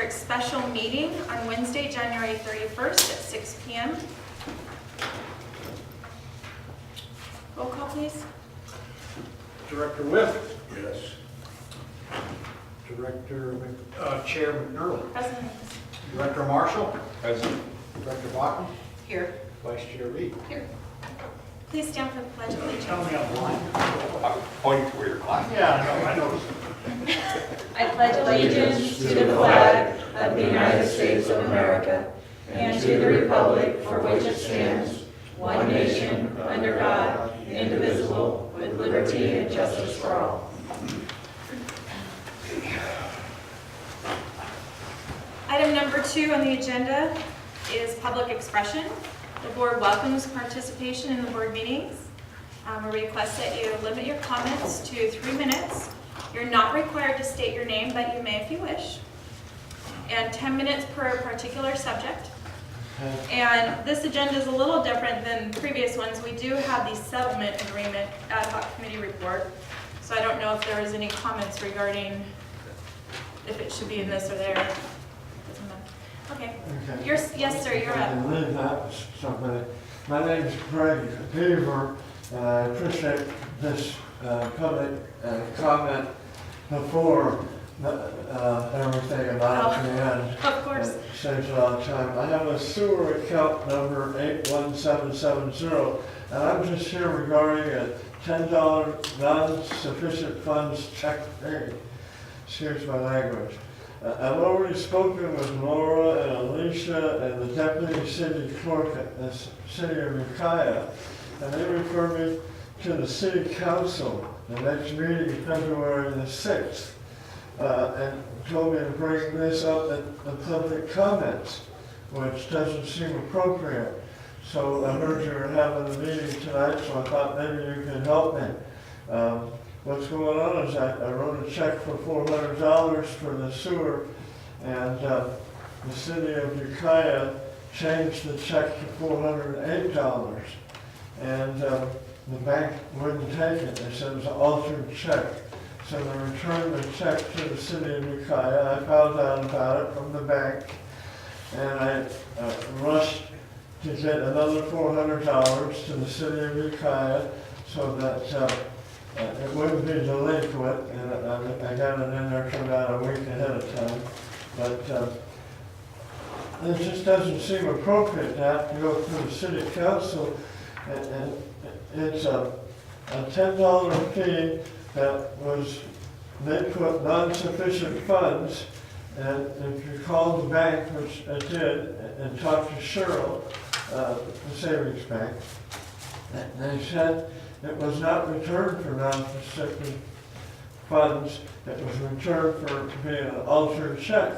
District special meeting on Wednesday, January 31st at 6 p.m. Roll call, please. Director Whip. Yes. Chair McNearly. President. Director Marshall. Present. Director Bachman. Here. Vice Chair Reed. Here. Please stand for the Pledge of Tell Allegiance. me I'm blind. Point to where you're lying. Yeah, I noticed. I pledge allegiance to the flag of the United States of America and to the republic for which it stands, one nation, under God, indivisible, with liberty and justice for all. Item number 2 on the agenda is public expression. The board welcomes participation in the board meetings. We request that you limit your comments to 3 minutes. You're not required to state your name, but you may if you wish. And 10 minutes per particular subject. And this agenda is a little different than previous ones. We do have the settlement agreement ad hoc committee report. So I don't know if there was any comments regarding if it should be in this or there. Doesn't matter. Okay. Yes, sir, you're up. I believe that was somebody. My name is Greg Beaver, and I appreciate this public comment before everything about the end. Of course. It saves a lot of time. I have a sewer account number 81770, and I'm just here regarding a $10 non-sufficient funds check paid. Excuse my language. I've already spoken with Laura and Alicia and the deputy city clerk at the city of Ukiah, and they refer me to the city council, the next meeting, February the 6th, and told me to bring this up at the public comments, which doesn't seem appropriate. So I heard you were having a meeting tonight, so I thought maybe you could help me. What's going on is I wrote a check for $400 for the sewer, and the city of Ukiah changed the check to $408, and the bank wouldn't take it. They said it was an altered check. So they returned the check to the city of Ukiah. I found out about it from the bank, and I rushed to get another $400 to the city of Ukiah so that it wouldn't be delinquent, and I got it in there, turned out a week ahead of time. But it just doesn't seem appropriate to have to go through the city council, and it's a $10 fee that was, they put non-sufficient funds, and if you call the bank, which I did, and talked to Cheryl, the savings bank, they said it was not returned for non-sufficient funds, it was returned for being an altered check.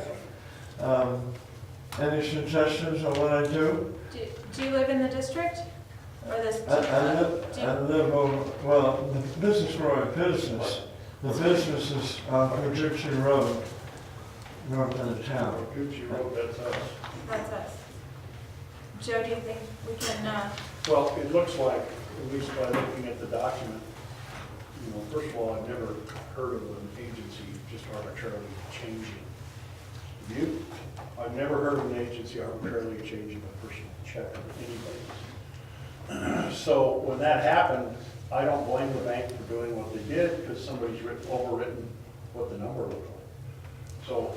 Any suggestions on what I do? Do you live in the district? Or this? I live over, well, the business where I business, the business is on Paducah Road, north of the town. Gucci Road, that's us. That's us. Joe, do you think we can, Well, it looks like, at least by looking at the document, you know, first of all, I've never heard of an agency just arbitrarily changing. Have you? I've never heard of an agency arbitrarily changing a personal check of anybody's. So when that happened, I don't blame the bank for doing what they did because somebody's overwritten what the number looked like. So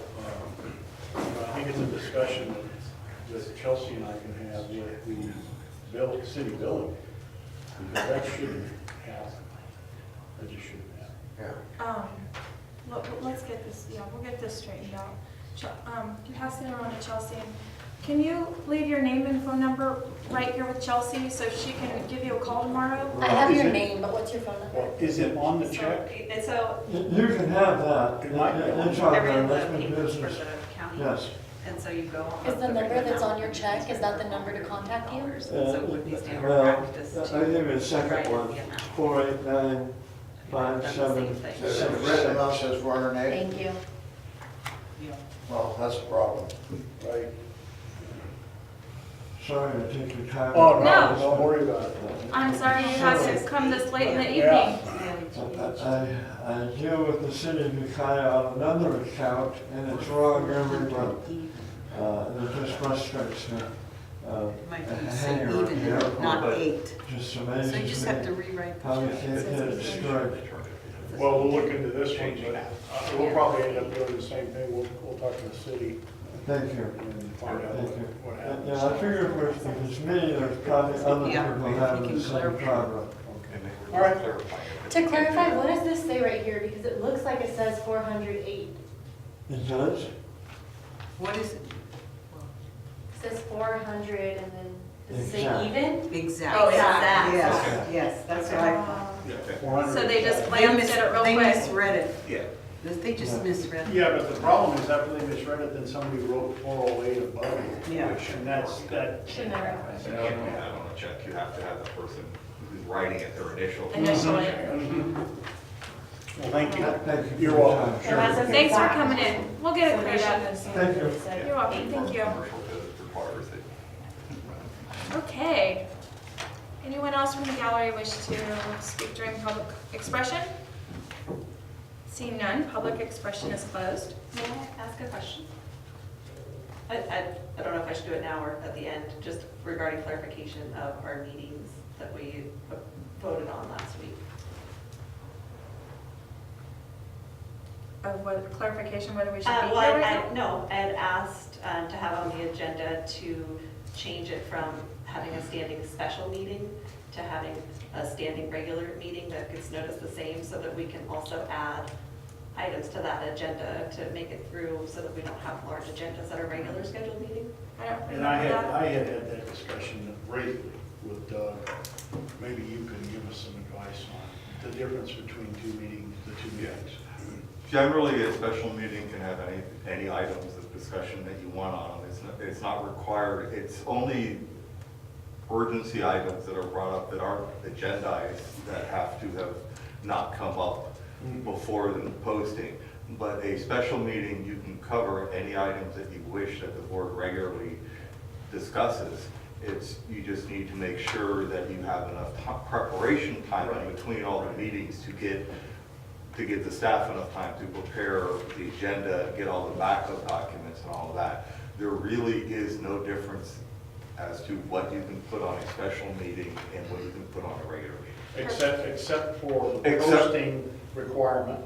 I think it's a discussion that Chelsea and I can have with the city billing, because that shouldn't happen. That just shouldn't happen. let's get this, we'll get this straightened out. Pass it around to Chelsea. Can you leave your name and phone number right here with Chelsea so she can give you a call tomorrow? I have your name, but what's your phone number? Well, is it on the check? So, You can have that. It might be. It's on Every there, of the that's my people for business. the county. Yes. And so you go. Is the number that's on your check, is that the number to contact you? So it would be standard Well, practice I'll to give you a write second one, the amount. 489 Done the same thing. So the written amount says 408? Thank you. Well, that's a problem. Right. Sorry to take your time. Oh, no, No. don't worry about it. I'm sorry you had to come this late in the Yeah. evening. I deal with the city of Ukiah on another account, and it's wrong every month. It just frustrates me. Might A be say hanger even, here, not 8. just So amazes you just have to me rewrite how we the can't get it straight. Well, we'll look into this one, but we'll probably end up doing the same thing. We'll talk to the city Thank you. and find out Thank you. what happens. Yeah, I figure if it's me, there's probably other Yeah, people we having can the same clarify. problem. All right. To clarify, what does this say right here? Because it looks like it says 408. It does? What is it? It says 400 and then, does it say Exact. even? Exact. Oh, exact. Yes, yes, that's what I thought. So they just They glanced at it real They quick. misread it. Yeah. They just misread it. Yeah, but the problem is after they misread it, then somebody wrote 408 above it. Yeah. And that. Should never happen. You can't do that on a check, you have to have the person who's writing it, their initial. Initially. Well, thank you. Thank you. You're for your welcome. time. And that's okay. Thanks for coming in. We'll get it So they cleared shouldn't up. have said Thank you. what they said. You're welcome, thank you. Commercial code requires it. Okay. Anyone else from the gallery wish to speak during public expression? Seeing none, public expression is closed. May I ask a question? I don't know if I should do it now or at the end, just regarding clarification of our meetings that we voted on last week. Of what clarification, whether we should be Well, here right now? no, I had asked to have on the agenda to change it from having a standing special meeting to having a standing regular meeting that gets noticed the same, so that we can also add items to that agenda to make it through, so that we don't have large agendas at our regular scheduled meeting. I don't And I remember had, that. I had had that discussion briefly with Doug. Maybe you can give us some advice on the difference between the two meetings. Generally, a special meeting can have any items of discussion that you want on. It's not required, it's only urgency items that are brought up that aren't agendized that have to have not come up before the posting. But a special meeting, you can cover any items that you wish that the board regularly discusses. You just need to make sure that you have enough preparation time in between all the meetings to give the staff enough time to prepare the agenda, get all the backup documents and all of that. There really is no difference as to what you can put on a special meeting and what you can put on a regular meeting. Except for the Except- posting requirement,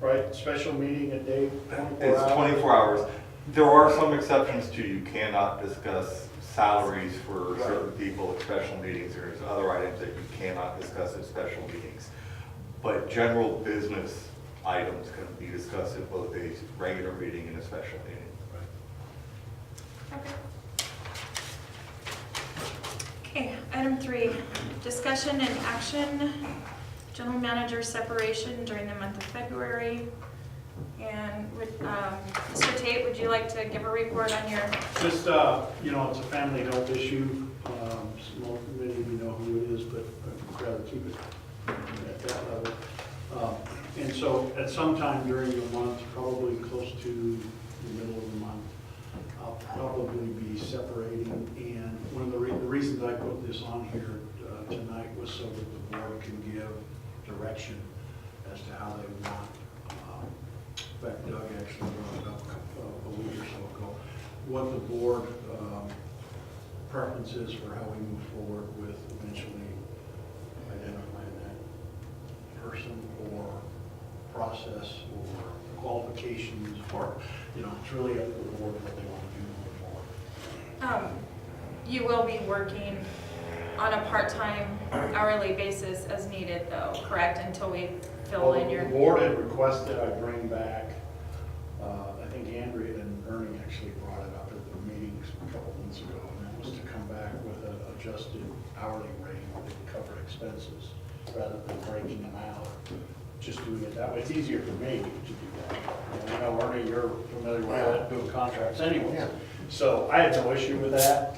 right? Special meeting a day, 24 hours. It's 24 hours. There are some exceptions to you cannot discuss salaries for certain people at special meetings. There's other items that you cannot discuss at special meetings. But general business items can be discussed at both a regular meeting and a special meeting. Okay. Okay, item 3, discussion and action, general manager separation during the month of February. And Mr. Tate, would you like to give a report on your? Just, it's a family health issue. Many of you know who it is, but I'd rather keep it at that level. And so at some time during the month, probably close to the middle of the month, I'll probably be separating. And one of the reasons I put this on here tonight was so that the board can give direction as to how they want. In fact, Doug actually brought it up a week or so ago, what the board preference is for how we move forward with eventually identifying that person or process or qualifications, or, it's really up to the board what they want to do moving forward. You will be working on a part-time hourly basis as needed though, correct, until we fill in your? The board had requested I bring back, I think Andrea and Ernie actually brought it up at the meetings a couple months ago, and that was to come back with an adjusted hourly rate that would cover expenses rather than breaking them out. Just doing it that way. It's easier for me to do that. And I know, Ernie, you're familiar with that, doing contracts anyway. Yeah. So I had no issue with that,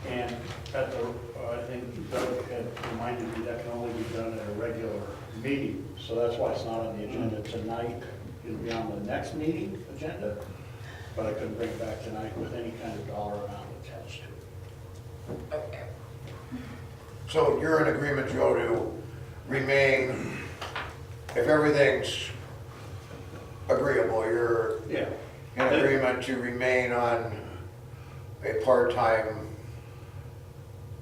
and at the, I think Doug had reminded me that can only be done at a regular meeting, so that's why it's not on the agenda tonight. It'll be on the next meeting agenda, but I couldn't bring it back tonight with any kind of dollar amount attached to it. Okay. So you're in agreement, Joe, to remain if everything's agreeable, you're Yeah. in agreement to remain on a part-time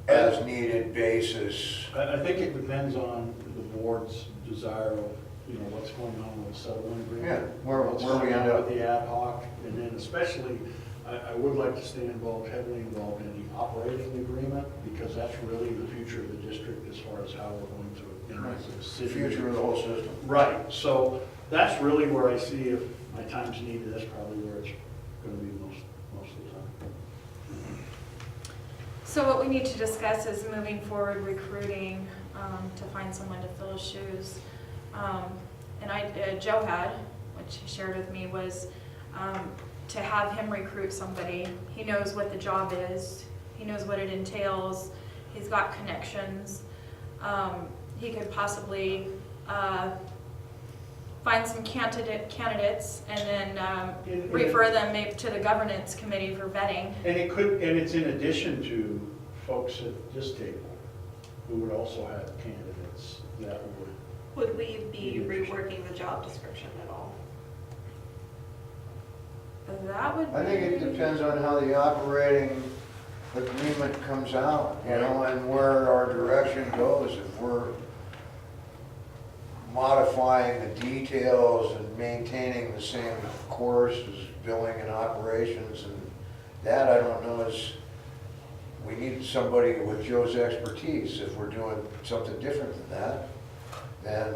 as-needed basis. I think it depends on the board's desire of, you know, what's going on with the settlement agreement. Yeah, where what's we going end on up. with the ad hoc, and then especially, I would like to stay heavily involved in the operating agreement, because that's really the future of the district as far as how we're going to interact with the The city. future of the whole system. Right, so that's really where I see if my time's needed, that's probably where it's gonna be most of the time. So what we need to discuss is moving forward recruiting to find someone to fill his shoes. And Joe had, which he shared with me, was to have him recruit somebody. He knows what the job is. He knows what it entails. He's got connections. He could possibly find some candidates and then refer them maybe to the governance committee for vetting. And it's in addition to folks at this table who would also have candidates that would. Would we be reworking the job description at all? That would be. I think it depends on how the operating agreement comes out, you know, and where our direction goes. If we're modifying the details and maintaining the same course as billing and operations and that, I don't know, we need somebody with Joe's expertise. If we're doing something different than that, then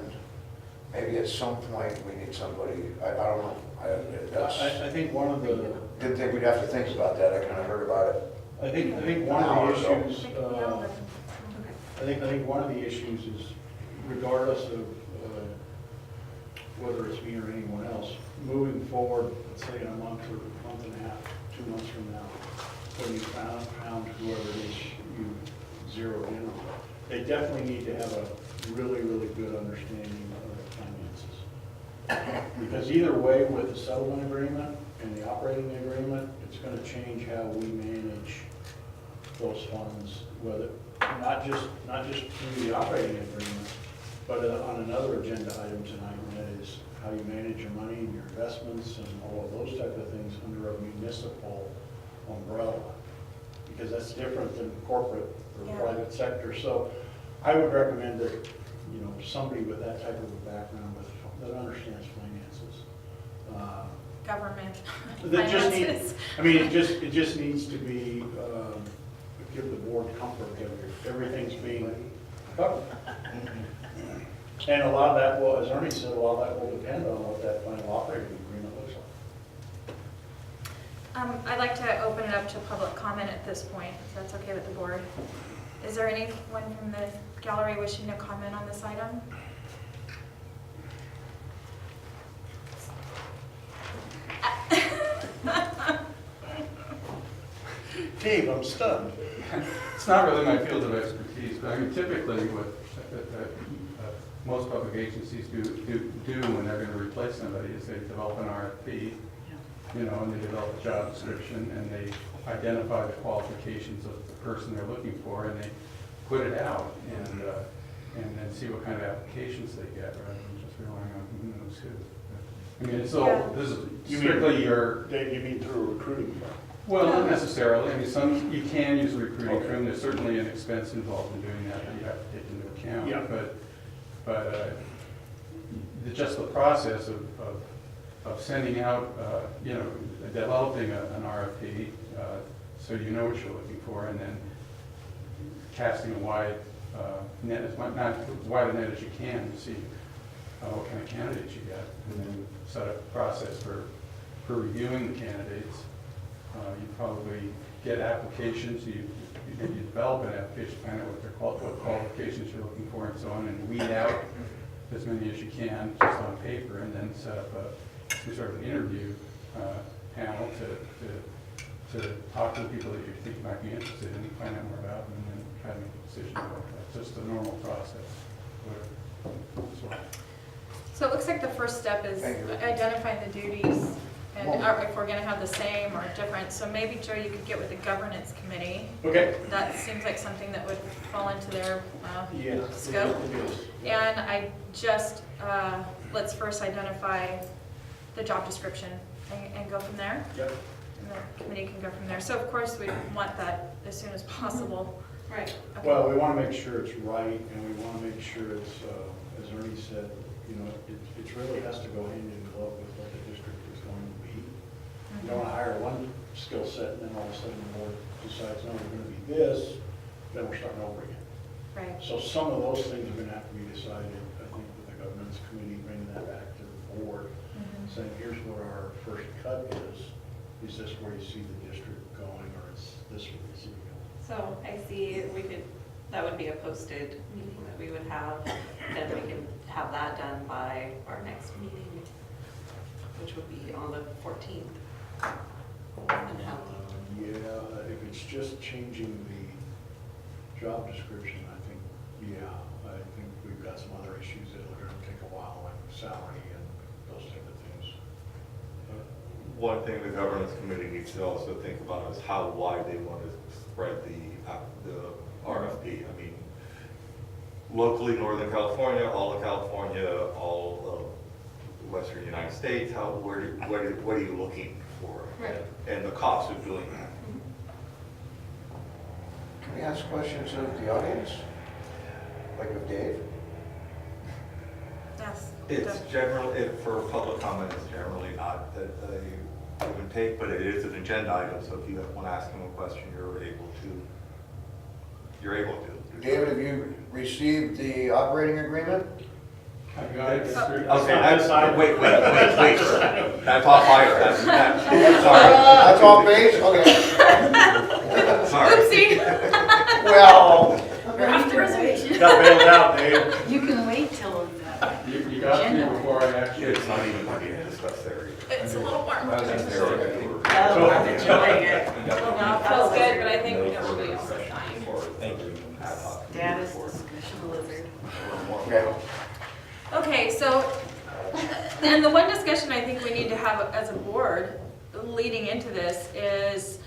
maybe at some point we need somebody, I don't know. I think one of the, Didn't think we'd have to think about that, I kind of heard about it. I think one of the issues, Okay. I think one of the issues is regardless of whether it's me or anyone else, moving forward, let's say in a month or a month and a half, 2 months from now, when you found whoever it is you zeroed in on, they definitely need to have a really, really good understanding of finances. Because either way, with the settlement agreement and the operating agreement, it's gonna change how we manage those funds, whether, not just through the operating agreement, but on another agenda item tonight, and that is how you manage your money and your investments and all of those type of things under a municipal umbrella. Because that's different than corporate or private sector. So I would recommend that, you know, somebody with that type of a background that understands finances. Government That just finances. I mean, it just needs to be, give the board comfort that everything's being covered. And a lot of that will, as Ernie said, a lot of that will depend on what that final operating agreement looks like. I'd like to open it up to public comment at this point, if that's okay with the board. Is there anyone from the gallery wishing to comment on this item? Dave, I'm stunned. It's not really my field of expertise, but I mean, typically what most public agencies do when they're going to replace somebody is they develop an RFP, you know, and they develop a job description, and they identify the qualifications of the person they're looking for, and they put it out, and then see what kind of applications they get, rather than just relying on who knows who. I mean, it's all, this is strictly your... Dave, you mean through a recruiting firm? Well, not necessarily. I mean, you can use a recruiting firm. There's certainly an expense involved in doing that you have to take into account. Yeah. But just the process of sending out, you know, developing an RFP, so you know what you're looking for, and then casting a wide net, not as wide a net as you can to see what kind of candidates you get, and then set up a process for reviewing the candidates. You probably get applications, you develop an application, find out what qualifications you're looking for and so on, and weed out as many as you can just on paper, and then set up some sort of interview panel to talk to the people that you think you might be interested in, find out more about them, and then try to make a decision about that. Just a normal process. So, So it looks like the first step is identifying the duties and if we're gonna have the same or different. So maybe, Joe, you could get with the governance committee. Okay. That seems like something that would fall into their Yeah. scope. It is. And I just, let's first identify the job description and go from there. Yep. And the committee can go from there. So of course, we want that as soon as possible. Right. Okay. Well, we want to make sure it's right, and we want to make sure it's, as Ernie said, you know, it really has to go hand in glove with what the district is going to be. You don't want to hire one skill set, and then all of a sudden the board decides, no, we're going to be this, then we're starting over again. Right. So some of those things are going to have to be decided, I think, with the governance committee, bringing that back to the board, saying, here's what our first cut is. Is this where you see the district going, or is this where you see it going? So I see that would be a posted meeting that we would have, then we can have that done by our next meeting, which would be on the 14th. And have Yeah, if it's just changing the job description, I think we've got some other issues that are gonna take a while, like salary and those type of things. One thing the governance committee needs to also think about is how wide they want to spread the RFP. I mean, locally, Northern California, all of California, all of Western United States, what are you looking for? Right. And the cost of doing that. Can we ask questions of the audience? Like of Dave? Yes. It's generally, for public comment, it's generally not a give and take, but it is an agenda item, so if you want to ask him a question, you're able to. David, have you received the operating agreement? I got it. Okay, wait. That's off fire, that's, sorry. That's off base? Okay. Sorry. Oopsie. Well, You're off the reservation. Got bailed out, Dave. You can wait till, You got to me before I actually. It's not even going to be discussed there. It's a little warm. I'm enjoying it. No, feels good, but I think everybody else is dying. Thank you. status discussion lizard. okay. Okay, so, and the one discussion I think we need to have as a board leading into this is,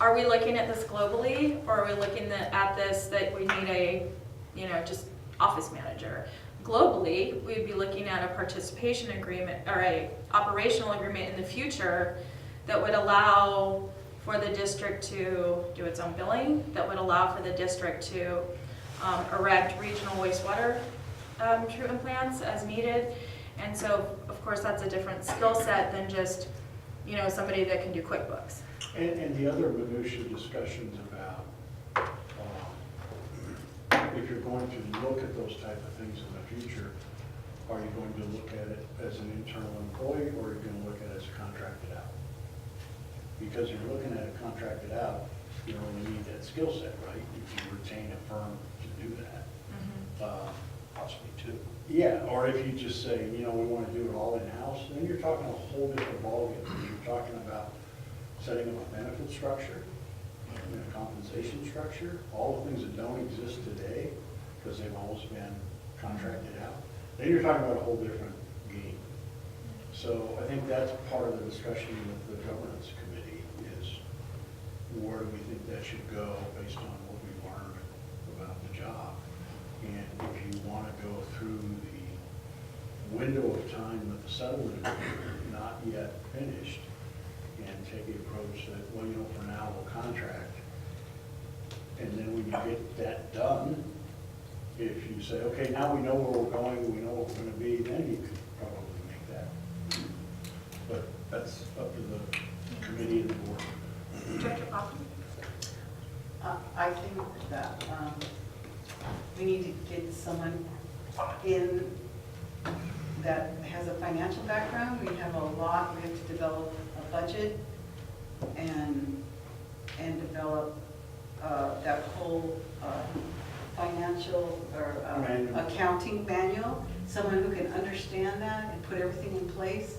are we looking at this globally, or are we looking at this that we need a, just office manager? Globally, we'd be looking at a participation agreement, or a operational agreement in the future that would allow for the district to do its own billing, that would allow for the district to erect regional wastewater treatment plants as needed. And so, of course, that's a different skill set than just, somebody that can do QuickBooks. And the other minutia discussions about if you're going to look at those type of things in the future, are you going to look at it as an internal employee, or are you going to look at it as contracted out? Because you're looking at it contracted out, you only need that skill set, right? You can retain a firm to do that. Possibly two. Yeah, or if you just say, we want to do it all in-house, then you're talking a whole different ballgame. You're talking about setting up a benefit structure, and a compensation structure, all the things that don't exist today because they've always been contracted out. Then you're talking about a whole different game. So I think that's part of the discussion with the governance committee is where do we think that should go based on what we've learned about the job. And if you want to go through the window of time with the settlement agreement not yet finished and take the approach that, well, for now we'll contract. And then when you get that done, if you say, okay, now we know where we're going, we know what we're going to be, then you could probably make that. But that's up to the committee and the board. Director Hoffman? I think that we need to get someone in that has a financial background. We have we have to develop a budget and develop that whole financial or accounting manual, someone who can understand that and put everything in place.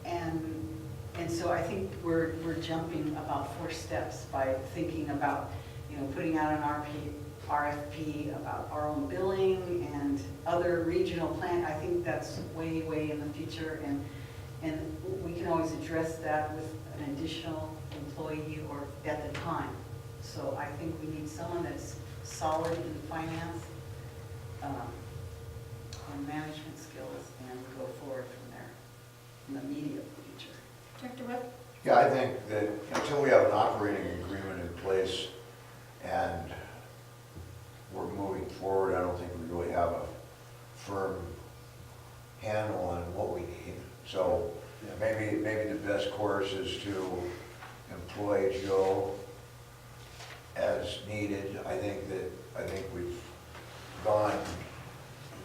And so I think we're jumping about 4 steps by thinking about, putting out an RFP about our own billing and other regional plan. I think that's way, way in the future, and we can always address that with an additional employee or at the time. So I think we need someone that's solid in finance and management skills, and go forward from there in the immediate future. Director Webb? Yeah, I think that until we have an operating agreement in place and we're moving forward, I don't think we really have a firm handle on what we need. So maybe the best course is to employ Joe as needed. I think we've gone,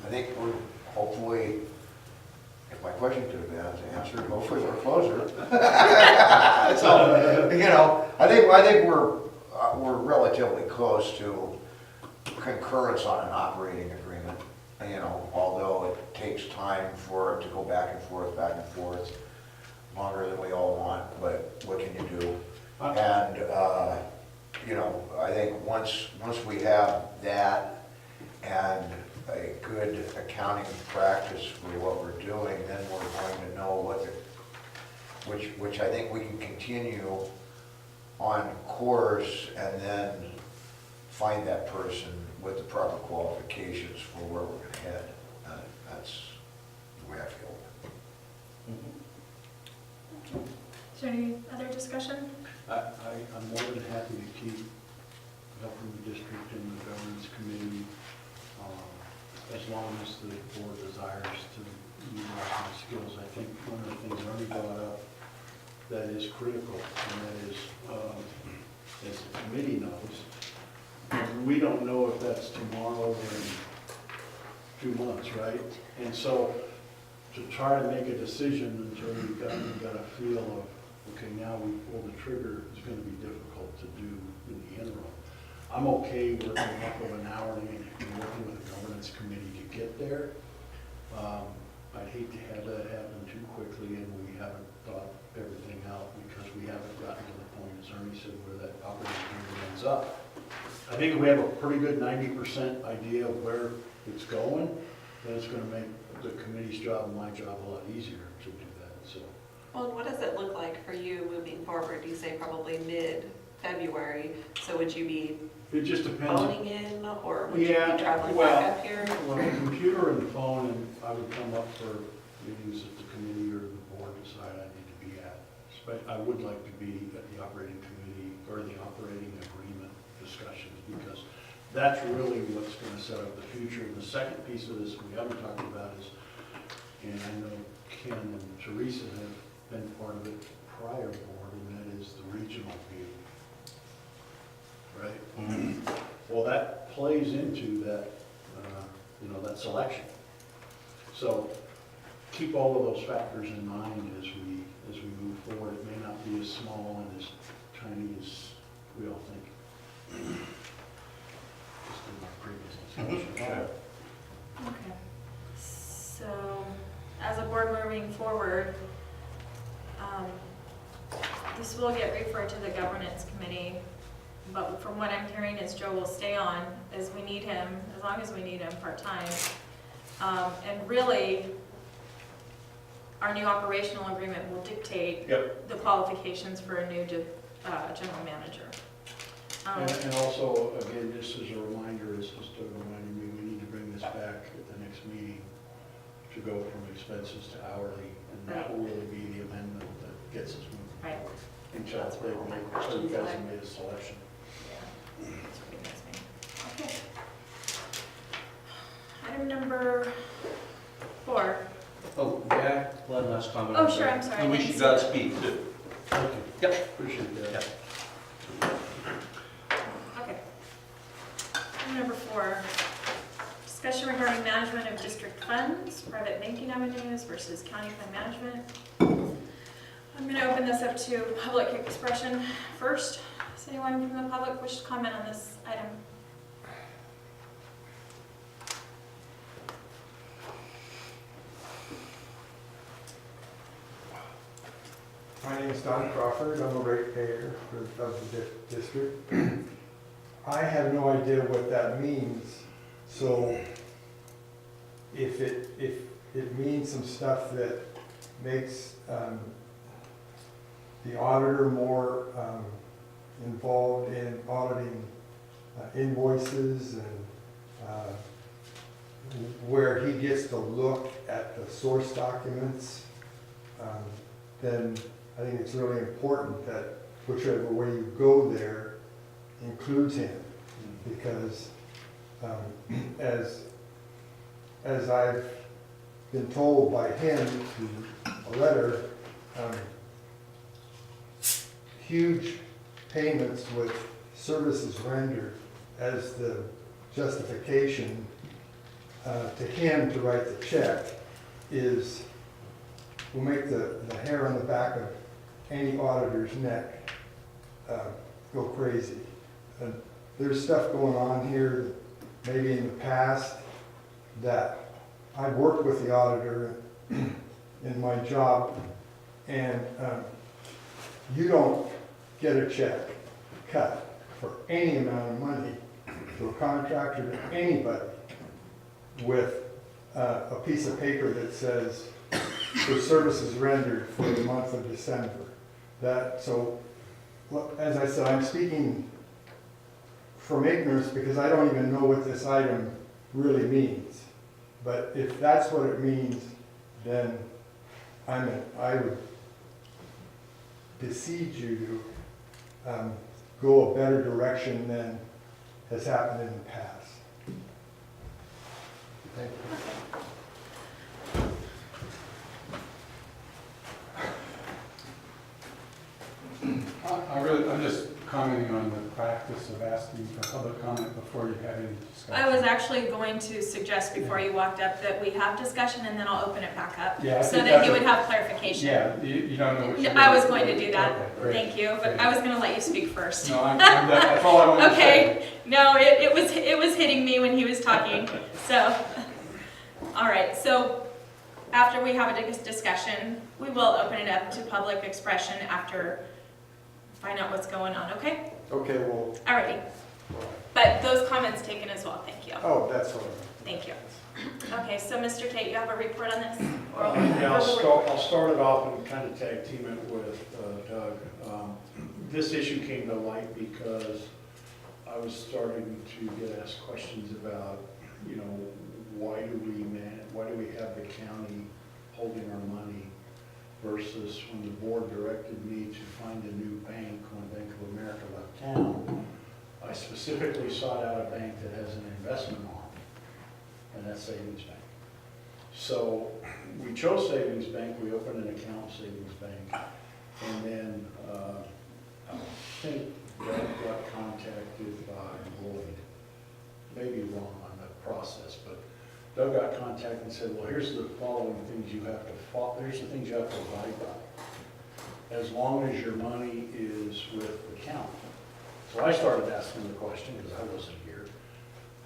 I think we're hopefully, if my question could have been answered, hopefully we're closer. So, you know, I think we're relatively close to concurrence on an operating agreement, you know, although it takes time for it to go back and forth, longer than we all want, but what can you do? And, you know, I think once we have that and a good accounting practice for what we're doing, then we're going to know which I think we can continue on course and then find that person with the proper qualifications for where we're going to head. That's the way I feel. Is there any other discussion? I'm more than happy to keep helping the district and the governance committee, as long as the board desires to utilize my skills. I think one of the things Ernie brought up that is critical, and that is, as the committee knows, we don't know if that's tomorrow or in 2 months, right? And so to try to make a decision until we've got a feel of, okay, now we pull the trigger, is going to be difficult to do in the interim. I'm okay working off of an hourly and working with the governance committee to get there. I'd hate to have that happen too quickly and we haven't thought everything out, because we haven't gotten to the point, as Ernie said, where that operating agreement ends up. I think we have a pretty good 90% idea of where it's going, then it's going to make the committee's job and my job a lot easier to do that. So. Well, what does it look like for you moving forward? You say probably mid-February, so would you be It just depends. phoning in, or would you be traveling back up here? Well, the computer and the phone, and I would come up for meetings that the committee or the board decide I need to be at. But I would like to be at the operating committee or the operating agreement discussions, because that's really what's going to set up the future. And the second piece of this we haven't talked about is, and I know Ken and Teresa have been part of it prior board, and that is the regional view. Right? Well, that plays into that, you know, that selection. So keep all of those factors in mind as we move forward. It may not be as small and as tiny as we all think. Just in our previous discussion. Okay. So, as a board moving forward, this will get referred to the governance committee, but from what I'm hearing is Joe will stay on as we need him, as long as we need him part-time. And really, our new operational agreement will dictate the qualifications for a new general manager. And also, again, just as a reminder, it's just reminding me, we need to bring this back at the next meeting to go from expenses to hourly, and that will really be the amendment that gets us moving. Right. Until you guys have made a selection. Yeah. That's pretty nice, man. Okay. Item number 4. Oh, yeah, one last comment. Oh, sure, I'm sorry. And we I didn't should see that. Godspeed too. Thank you. Yep. Appreciate that. Yep. Okay. Item number 4, discussion regarding management of district funds, private banking avenues versus county fund management. I'm going to open this up to public expression first. Does anyone from the public wish to comment on this item? My name is Don Crawford. I'm a ratepayer of the district. I have no idea what that means. So if it means some stuff that makes the auditor more involved in auditing invoices and where he gets to look at the source documents, then I think it's really important that whichever way you go there includes him. Because as I've been told by him through a letter, huge payments with services rendered as the justification to him to write the check will make the hair on the back of any auditor's neck go crazy. And there's stuff going on here that maybe in the past that I've worked with the auditor in my job, and you don't get a check cut for any amount of money to a contractor, to anybody, with a piece of paper that says for services rendered for the month of December. As I said, I'm speaking from ignorance because I don't even know what this item really means. But if that's what it means, then I would beseech you to go a better direction than has happened in the past. Thank you. I'm just commenting on the practice of asking for public comment before you have any discussion. I was actually going to suggest before you walked up that we have discussion and then I'll open it back up. Yeah, I so think that you that's would have clarification. Yeah, you don't know what you're I was doing. going to do that. Okay, great. Thank you, but Great. I was going to let you speak first. No, that's all I wanted to say. Okay, no, it was hitting me when he was talking. So, all right. So, after we have a discussion, we will open it up to public expression after find out what's going on. Okay. Okay, well, Alrighty. But those comments taken as well. Thank you. oh, that's all right. Thank you. Okay. So, Mr. Tate, you have a report on this? Or- Yeah, or- I'll start it off and kind of tag team it with Doug. This issue came to light because I was starting to get asked questions about, why do we have the county holding our money versus when the board directed me to find a new bank when Bank of America left town, I specifically sought out a bank that has an investment arm, and that's Savings Bank. So we chose Savings Bank, we opened an account with Savings Bank, and then I think Doug got contacted by Lloyd. Maybe wrong on the process, but Doug got contacted and said, well, here's the following things you have to follow, here's the things you have to abide by, as long as your money is with the county. So I started asking the question, because I wasn't here,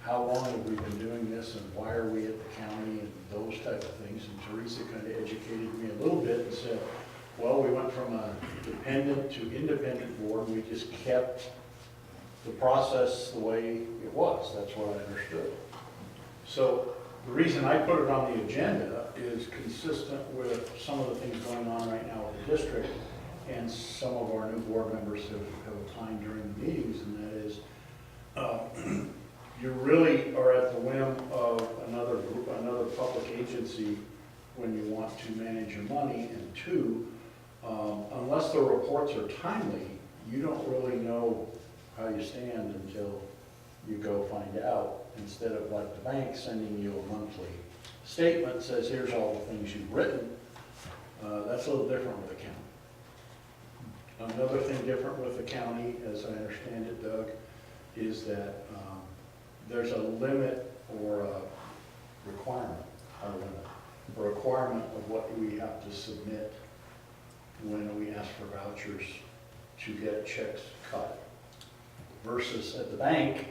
how long have we been doing this and why are we at the county and those type of things. And Teresa kind of educated me a little bit and said, well, we went from a dependent to independent board. We just kept the process the way it was. That's what I understood. So the reason I put it on the agenda is consistent with some of the things going on right now with the district, and some of our new board members have opined during the meetings, and that is, you really are at the whim of another group, another public agency when you want to manage your money. And two, unless the reports are timely, you don't really know how you stand until you go find out, instead of like the bank sending you a monthly statement that says, here's all the things you've written. That's a little different with the county. Another thing different with the county, as I understand it, Doug, is that there's a limit or a requirement, a requirement of what we have to submit when we ask for vouchers to get checks cut. Versus at the bank,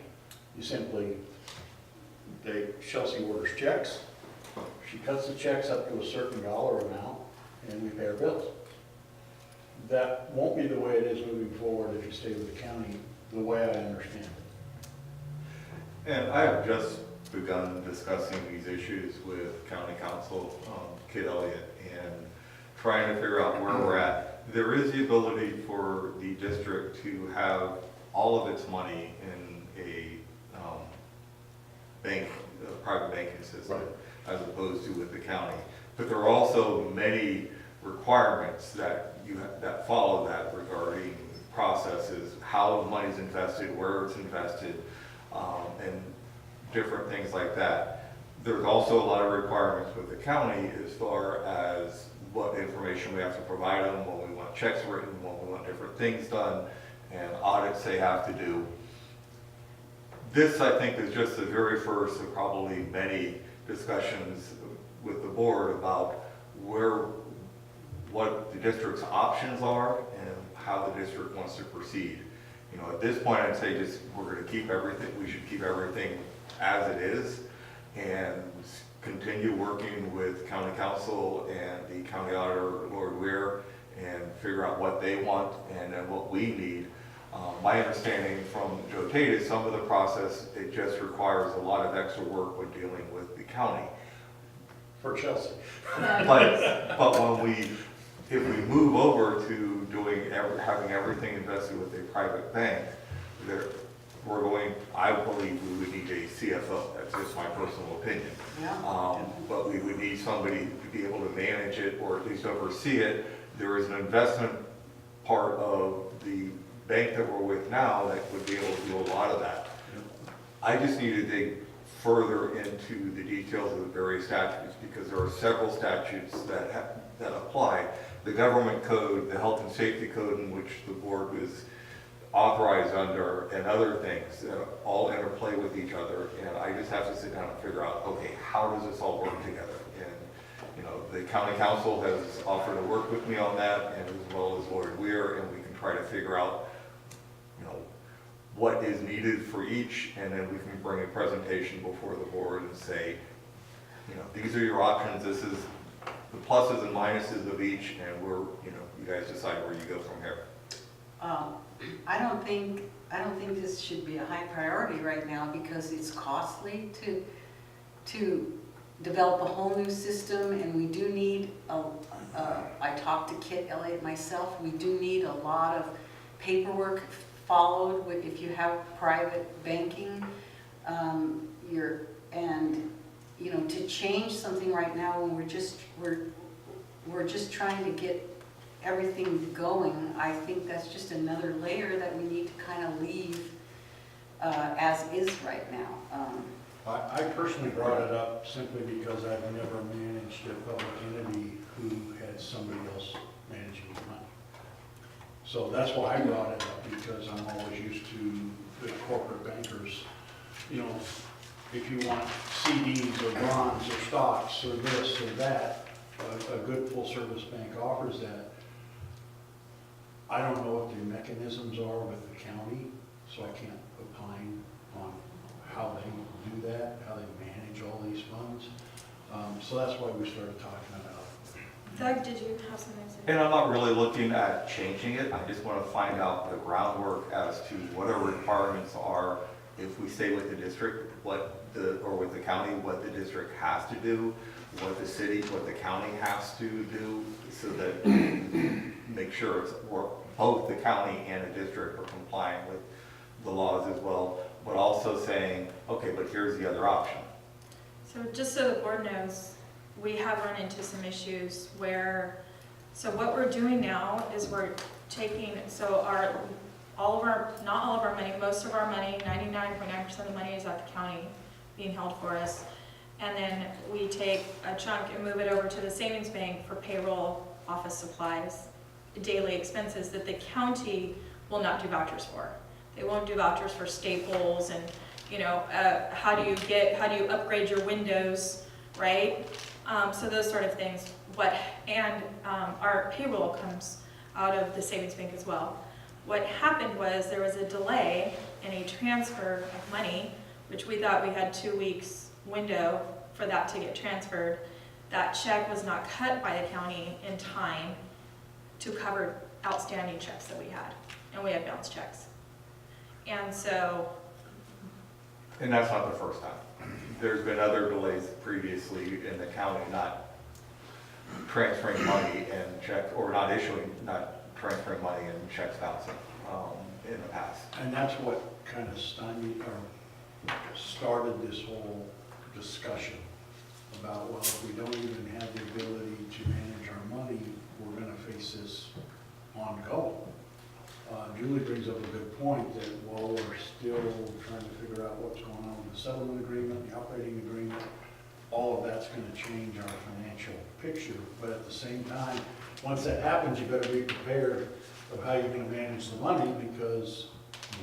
you simply, Chelsea orders checks, she cuts the checks up to a certain dollar amount, and we pay our bills. That won't be the way it is moving forward if you stay with the county, the way I understand it. And I have just begun discussing these issues with County Council, Kid Elliott, and trying to figure out where we're at There is the ability for the district to have all of its money in a bank, a private banking system, as opposed to with the county. But there are also many requirements that that follow that regarding processes, how the money's invested, where it's invested, and different things like that. There's also a lot of requirements with the county as far as what information we have to provide them, when we want checks written, when we want different things done, and audits they have to do. This, I think, is just the very first of probably many discussions with the board about what the district's options are and how the district wants to proceed. You know, at this point, I'd say just we're going to keep everything. We should keep everything as it is, and continue working with county council and the county auditor, Lord Weir, and figure out what they want and then what we need. My understanding from Joe Tate is some of the process, it just requires a lot of extra work when dealing with the county. For Chelsea. But if we move over to having everything invested with a private bank, I believe we would need a CFO. That's just my personal opinion. But we would need somebody to be able to manage it or at least oversee it. There is an investment part of the bank that we're with now that would be able to do a lot of that. I just need to dig further into the details of the various statutes, because there are several statutes that apply. The government code, the health and safety code in which the board was authorized under, and other things that all interplay with each other. And I just have to sit down and figure out, okay, how does this all work together? And, you know, the county council has offered to work with me on that, and as well as Lord Weir, and we can try to figure out, you know, what is needed for each, and then we can bring a presentation before the board and say, you know, these are your options, this is the pluses and minuses of each, and you guys decide where you go from here. I don't think this should be a high priority right now, because it's costly to develop a whole new system, and we do need I talked to Kit Elliott myself, we do need a lot of paperwork followed if you have private banking. You know, to change something right now when we're just trying to get everything going, I think that's just another layer that we need to kind of leave as is right now. I personally brought it up simply because I've never managed a public entity who had somebody else managing the money. So that's why I brought it up, because I'm always used to the corporate bankers. You know, if you want CDs or bonds or stocks or this or that, a good full-service bank offers that. I don't know what the mechanisms are with the county, so I can't opine on how they do that, how they manage all these funds. So that's why we started talking about it. Doug, did you have something to say? And I'm not really looking at changing it. I just want to find out the groundwork as to what our requirements are if we stay with the district, or with the county, what the district has to do, what the county has to do, so that make sure both the county and the district are complying with the laws as well, but also saying, okay, but here's the other option. So just so the board knows, we have run into some issues so what we're doing now is we're taking, not all of our money, most of our money, 99.9% of the money is at the county being held for us. And then we take a chunk and move it over to the savings bank for payroll, office supplies, daily expenses that the county will not do vouchers for. They won't do vouchers for staples and, you know, how do you upgrade your windows, right? So those sort of things. Our payroll comes out of the savings bank as well. What happened was there was a delay in a transfer of money, which we thought we had 2 weeks window for that to get transferred. That check was not cut by the county in time to cover outstanding checks that we had, and we had bounce checks. And that's not the first time. There's been other delays previously in the county not transferring money and check, or not transferring money and checks bouncing in the past. And that's what kind of stymied or started this whole discussion about, well, if we don't even have the ability to manage our money, we're gonna face this ongoing. Julie brings up a good point that while we're still trying to figure out what's going on with the settlement agreement, the operating agreement, all of that's gonna change our financial picture. But at the same time, once that happens, you better be prepared of how you're gonna manage the money, because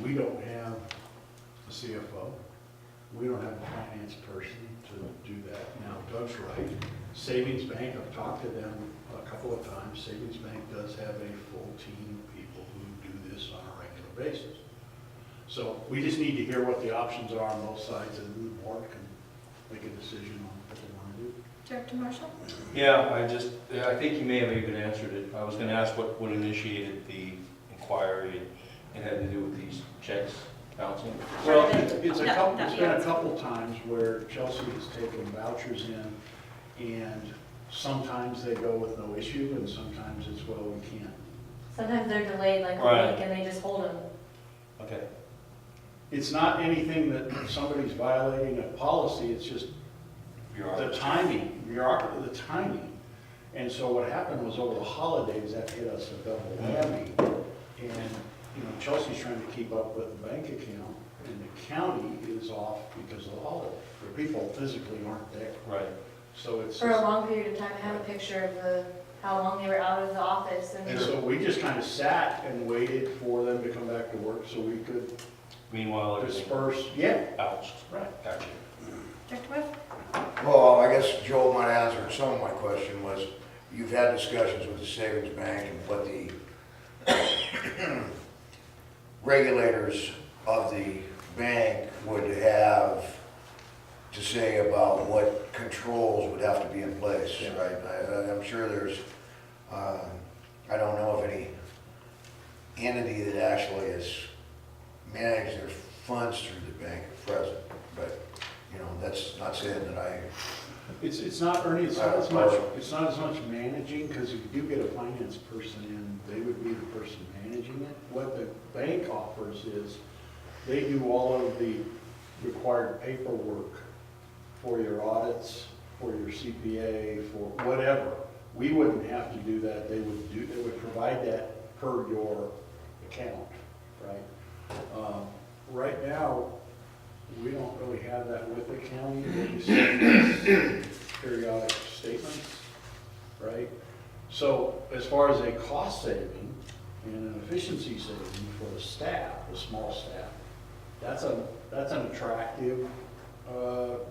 we don't have a CFO. We don't have a finance person to do that. Now, Doug's right. Savings Bank, I've talked to them a couple of times. Savings Bank does have a full team of people who do this on a regular basis. So we just need to hear what the options are on both sides, and the board can make a decision on what they want to do. Director Marshall? Yeah, I think you may have even answered it. I was gonna ask what initiated the inquiry and had to do with these checks bouncing. Well, it's been a yeah. couple times where Chelsea has taken vouchers in, and sometimes they go with no issue, and sometimes it's, well, we can't. Sometimes they're delayed like a Right. week and they just hold them. Okay. It's not anything that somebody's violating a policy, it's just the timing, the timing. And so what happened was over the holidays, that hit us a double whammy. And, you know, Chelsea's trying to keep up with the bank account, and the county is off because of the holiday. The people physically aren't there. Right. So it's. For a long period of time, I have a picture of how long they were out of the office And so we just kind of sat and waited for them to come back to work so we could Meanwhile, everything disperse. Yeah, bounced. right. Gotcha. Director Webb? Well, I guess Joel might answer some of my question was, you've had discussions with the savings bank and what the regulators of the bank would have to say about what controls would have to be in place, right? I'm sure there's, I don't know of any entity that actually has managed their funds through the bank at present, but, you know, that's not saying that I, It's not, Ernie, it's not as much managing, because if you do get a finance person in, they would be the person managing it. What the bank offers is, they do all of the required paperwork for your audits, for your CPA, for whatever. We wouldn't have to do that, they would provide that per your account, right? Right now, we don't really have that with the county. We send us periodic statements, right? So as far as a cost saving and an efficiency saving for the staff, the small staff, that's an attractive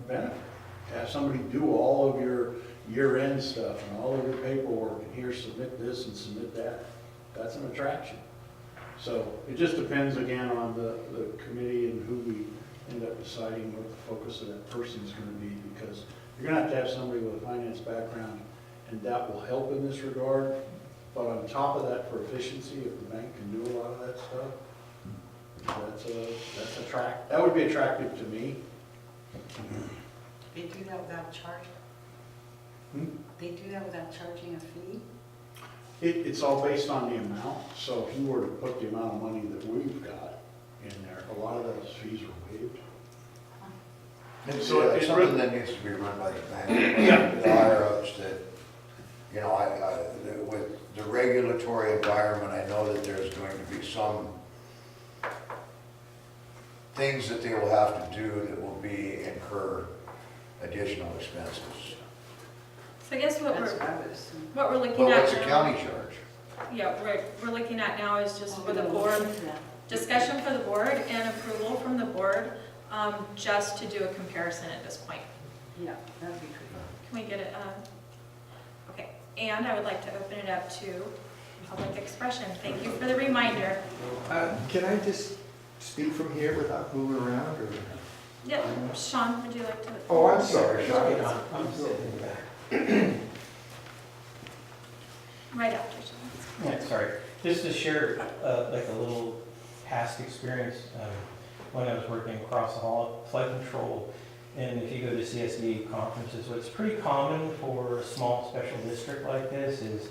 benefit. To have somebody do all of your year-end stuff and all of your paperwork, and here, submit this and submit that, that's an attraction. So it just depends again on the committee and who we end up deciding what the focus of that person is going to be, because you're going to have somebody with a finance background, and that will help in this regard. But on top of that, for efficiency, if the bank can do a lot of that stuff, that would be attractive to me. They do that without charging? They do that without charging a fee? It's all based on the amount, so if you were to put the amount of money that we've got in there, a lot of those fees are waived. it's So it's it's something really- that needs to be run by the bank. Yeah. The higher ups that, you know, with the regulatory environment, I know that there's going to be some things that they will have to do that will incur additional expenses. So I guess what That's we're, what I would assume. what we're looking Well, at what's the now. county charge? Yeah, we're looking at now is just Oh, for the we don't board, see that. discussion for the board and approval from the board, just to do a comparison at this point. Yeah, that'd be good. Can we get it, okay, and I would like to open it up to public expression. Thank you for the reminder. Can I just speak from here without moving around, or? Yeah, Sean, would you like to? Oh, I'm sorry, Sean. I'm sitting back. Right after Sean. Yeah, sorry. Just to share like a little past experience, when I was working across the hall at flood control, and if you go to CSD conferences, what's pretty common for a small special district like this is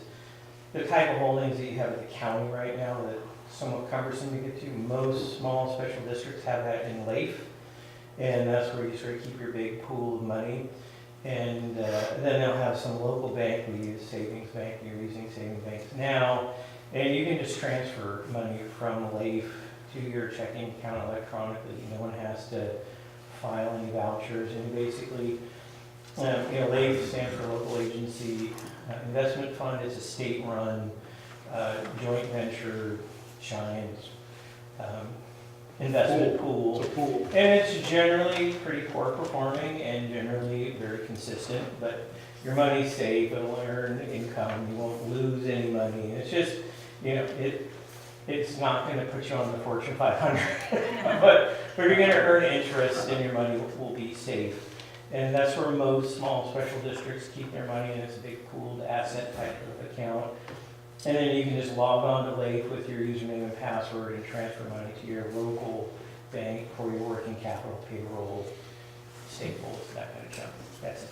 the type of holdings that you have at the county right now that somewhat cumbersome to get to. Most small special districts have that in LAIF, and that's where you sort of keep your big pool of money. And then they'll have some local bank, we use savings bank, you're using savings banks now, and you can just transfer money from LAIF to your checking account electronically. No one has to file any vouchers, and basically, LAIF stands for Local Agency Investment Fund. It's a state-run joint venture giant investment pool. It's a pool. And it's generally pretty poor performing and generally very consistent, but your money's safe, it'll earn income, you won't lose any money. It's just, it's not gonna put you on the Fortune 500, but you're gonna earn interest and your money will be safe. And that's where most small special districts keep their money, and it's a big pooled asset type of account. And then you can just log on to LAIF with your username and password and transfer money to your local bank for your working capital, payroll, staples, that kind of stuff. That's it.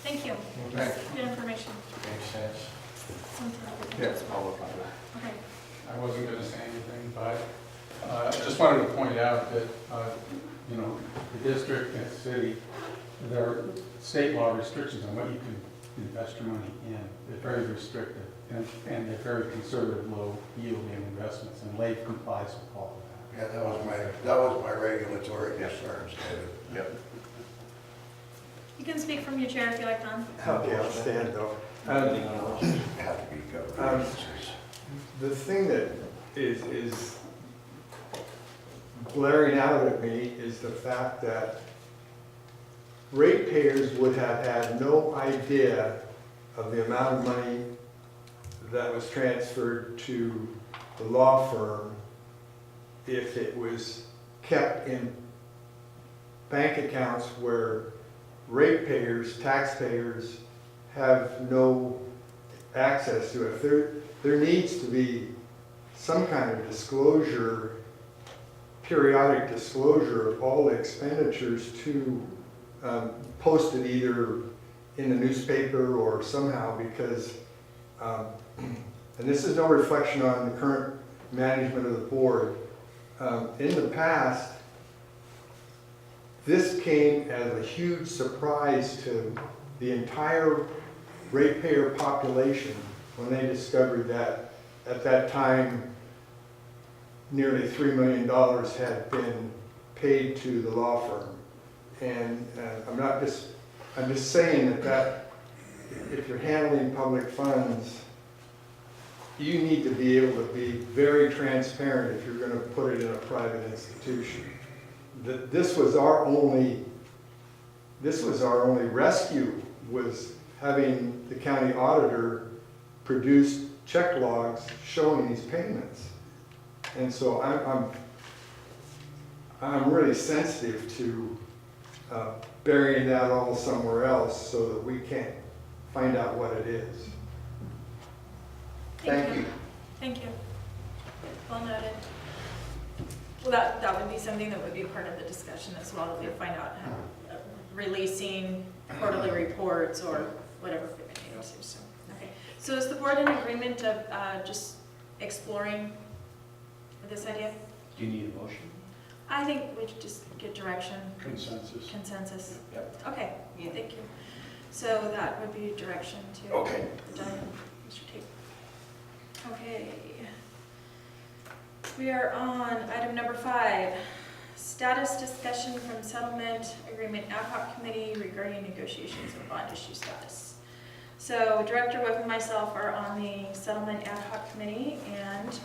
Thank you. Okay. Good information. Makes sense. Yes, I'll look on it. Okay. I wasn't going to say anything, but I just wanted to point out that, the district and the city, there are state law restrictions on what you can invest your money in. They're very restrictive, and they're very conservative, low yielding investments, and LAIF complies with all of that. Yeah, that was my regulatory concerns, David. Yep. You can speak from your chair if you like, Tom. Okay, I'll stand though. Have to be covered. The thing that is glaring out at me is the fact that ratepayers would have had no idea of the amount of money that was transferred to the law firm if it was kept in bank accounts where ratepayers, taxpayers have no access to it. There needs to be some kind of disclosure, periodic disclosure of all the expenditures to posted either in the newspaper or somehow, because, and this is no reflection on the current management of the board. In the past, this came as a huge surprise to the entire ratepayer population when they discovered that at that time nearly $3 million had been paid to the law firm. And I'm just saying that if you're handling public funds, you need to be able to be very transparent if you're going to put it in a private institution. This was our only rescue, was having the county auditor produce check logs showing these payments. And so I'm really sensitive to burying that all somewhere else so that we can't find out what it is. Thank you. Thank you. Well noted. Well, that would be something that would be part of the discussion as well, that we find out how releasing quarterly reports or whatever we're going to do. So, okay. So is the board in agreement of just exploring this idea? Do you need a motion? I think we should just get direction. Consensus. Consensus. Yep. Okay, thank you. So that would be direction to Okay. Mr. Tate. Okay. We are on item number 5, status discussion from settlement agreement ad hoc committee regarding negotiations of bond issue status. So Director Webb and myself are on the settlement ad hoc committee, and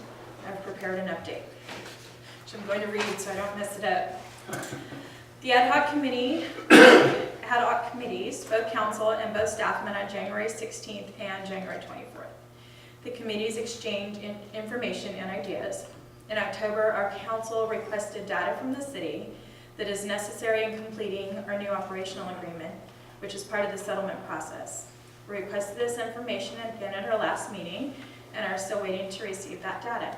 I've prepared an update, which I'm going to read so I don't mess it up. The ad hoc committees, both council and both staff, met on January 16th and January 24th. The committees exchanged information and ideas. In October, our council requested data from the city that is necessary in completing our new operational agreement, which is part of the settlement process. We requested this information again at our last meeting and are still waiting to receive that data.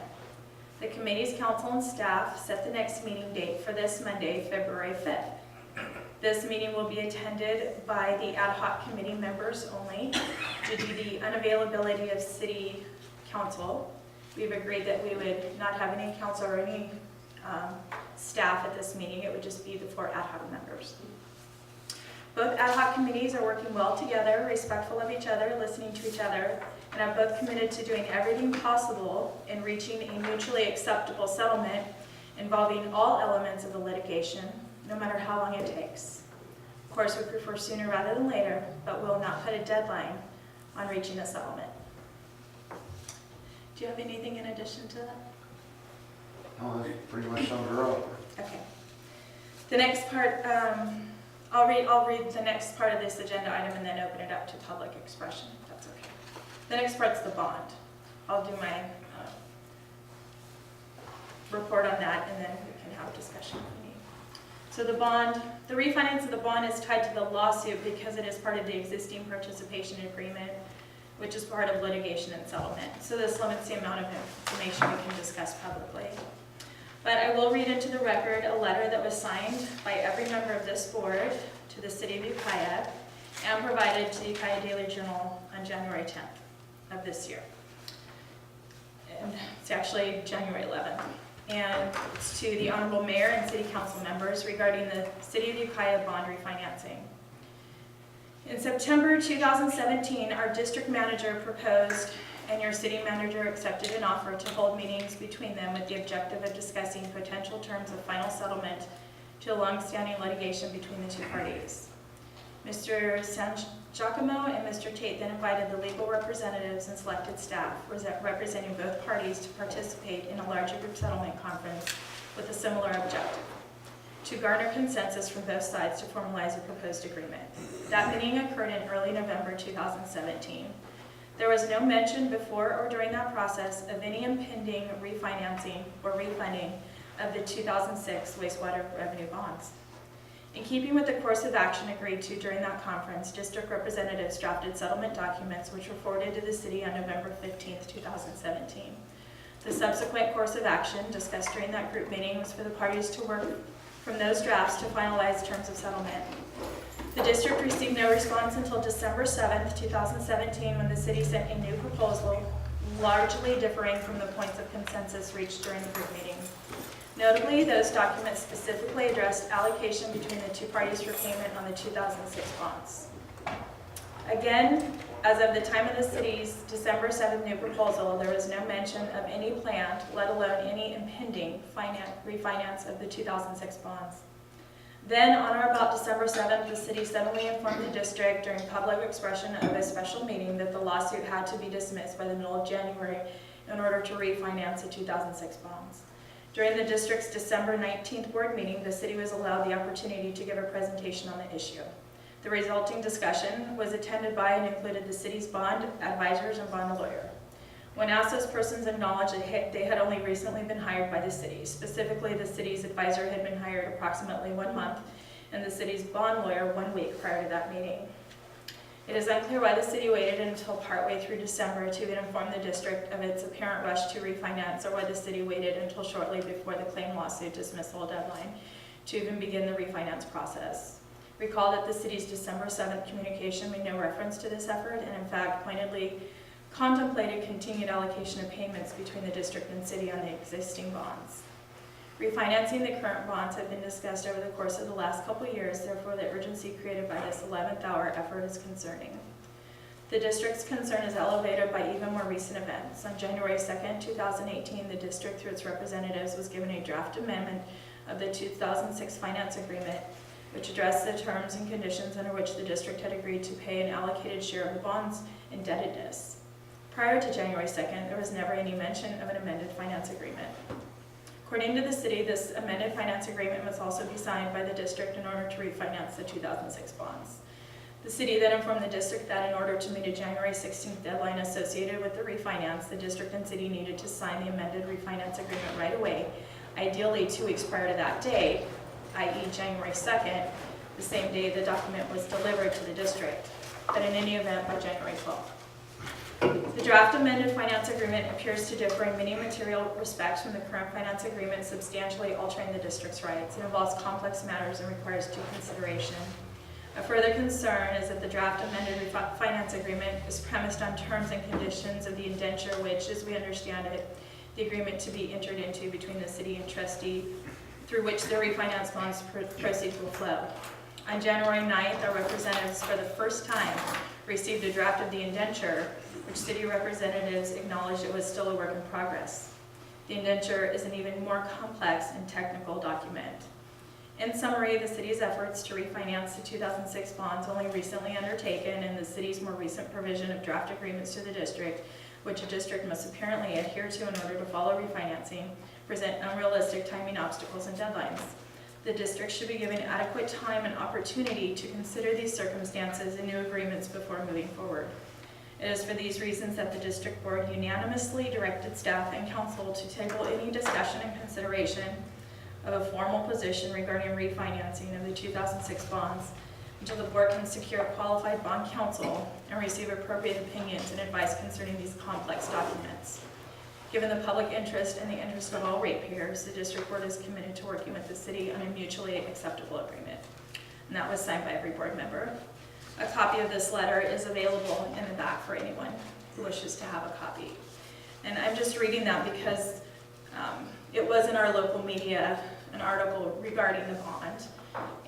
The committee's council and staff set the next meeting date for this Monday, February 5th. This meeting will be attended by the ad hoc committee members only due to the unavailability of city council. We've agreed that we would not have any council or any staff at this meeting. It would just be the 4 ad hoc members. Both ad hoc committees are working well together, respectful of each other, listening to each other, and have both committed to doing everything possible in reaching a mutually acceptable settlement involving all elements of the litigation, no matter how long it takes. Of course, we prefer sooner rather than later, but will not put a deadline on reaching a settlement. Do you have anything in addition to that? No, that's pretty much summed her up. Okay. The next part, I'll read the next part of this agenda item and then open it up to public expression, if that's okay. The next part's the bond. I'll do my report on that, and then we can have discussion if we need. So the bond, the refinance of the bond is tied to the lawsuit because it is part of the existing participation agreement, which is part of litigation and settlement. So this limits the amount of information we can discuss publicly. But I will read into the record a letter that was signed by every member of this board to the city of Ukiah and provided to the Ukiah Daily Journal on January 10th of this year. And it's actually January 11th. And it's to the Honorable Mayor and City Council members regarding the City of Ukiah bond refinancing. In September 2017, our district manager proposed and your city manager accepted an offer to hold meetings between them with the objective of discussing potential terms of final settlement to a long-standing litigation between the two parties. Mr. San Giacomo and Mr. Tate then invited the legal representatives and selected staff representing both parties to participate in a larger group settlement conference with a similar objective, to garner consensus from both sides to formalize a proposed agreement. That meeting occurred in early November 2017. There was no mention before or during that process of any impending refinancing or refunding of the 2006 wastewater revenue bonds. In keeping with the course of action agreed to during that conference, district representatives drafted settlement documents which were forwarded to the city on November 15, 2017. The subsequent course of action discussed during that group meeting was for the parties to work from those drafts to finalize terms of settlement. The district received no response until December 7th, 2017, when the city sent a new proposal, largely differing from the points of consensus reached during the group meeting. Notably, those documents specifically addressed allocation between the two parties for payment on the 2006 bonds. Again, as of the time of the city's December 7th new proposal, there was no mention of any planned, let alone any impending refinance of the 2006 bonds. Then, on or about December 7th, the city suddenly informed the district during public expression of a special meeting that the lawsuit had to be dismissed by the middle of January in order to refinance the 2006 bonds. During the district's December 19th board meeting, the city was allowed the opportunity to give a presentation on the issue. The resulting discussion was attended by and included the city's bond advisors and bond lawyer. When asked, those persons acknowledged that they had only recently been hired by the city. Specifically, the city's advisor had been hired approximately 1 month, and the city's bond lawyer 1 week prior to that meeting. It is unclear why the city waited until partway through December to inform the district of its apparent rush to refinance, or why the city waited until shortly before the claim lawsuit dismissal deadline to even begin the refinance process. Recall that the city's December 7th communication made no reference to this effort, and in fact pointedly contemplated continued allocation of payments between the district and city on the existing bonds. Refinancing the current bonds have been discussed over the course of the last couple of years, therefore the urgency created by this 11th hour effort is concerning. The district's concern is elevated by even more recent events. On January 2nd, 2018, the district through its representatives was given a draft amendment of the 2006 finance agreement, which addressed the terms and conditions under which the district had agreed to pay an allocated share of the bond's indebtedness. Prior to January 2nd, there was never any mention of an amended finance agreement. According to the city, this amended finance agreement must also be signed by the district in order to refinance the 2006 bonds. The city then informed the district that in order to meet a January 16th deadline associated with the refinance, the district and city needed to sign the amended refinance agreement right away, ideally 2 weeks prior to that date, i.e. January 2nd, the same day the document was delivered to the district, but in any event by January 12th. The draft amended finance agreement appears to differ in many material respects from the current finance agreement, substantially altering the district's rights. It involves complex matters and requires due consideration. A further concern is that the draft amended finance agreement is premised on terms and conditions of the indenture, which, as we understand it, the agreement to be entered into between the city and trustee, through which the refinance bonds proceeds will flow. On January 9th, our representatives for the first time received a draft of the indenture, which city representatives acknowledged it was still a work in progress. The indenture is an even more complex and technical document. In summary, the city's efforts to refinance the 2006 bonds only recently undertaken, and the city's more recent provision of draft agreements to the district, which a district must apparently adhere to in order to follow refinancing, present unrealistic timing obstacles and deadlines. The district should be given adequate time and opportunity to consider these circumstances and new agreements before moving forward. It is for these reasons that the district board unanimously directed staff and council to table any discussion and consideration of a formal position regarding refinancing of the 2006 bonds until the board can secure qualified bond counsel and receive appropriate opinions and advice concerning these complex documents. Given the public interest and the interest of all ratepayers, the district board is committed to working with the city on a mutually acceptable agreement. And that was signed by every board member. A copy of this letter is available in the back for anyone who wishes to have a copy. And I'm just reading that because it was in our local media, an article regarding the bond,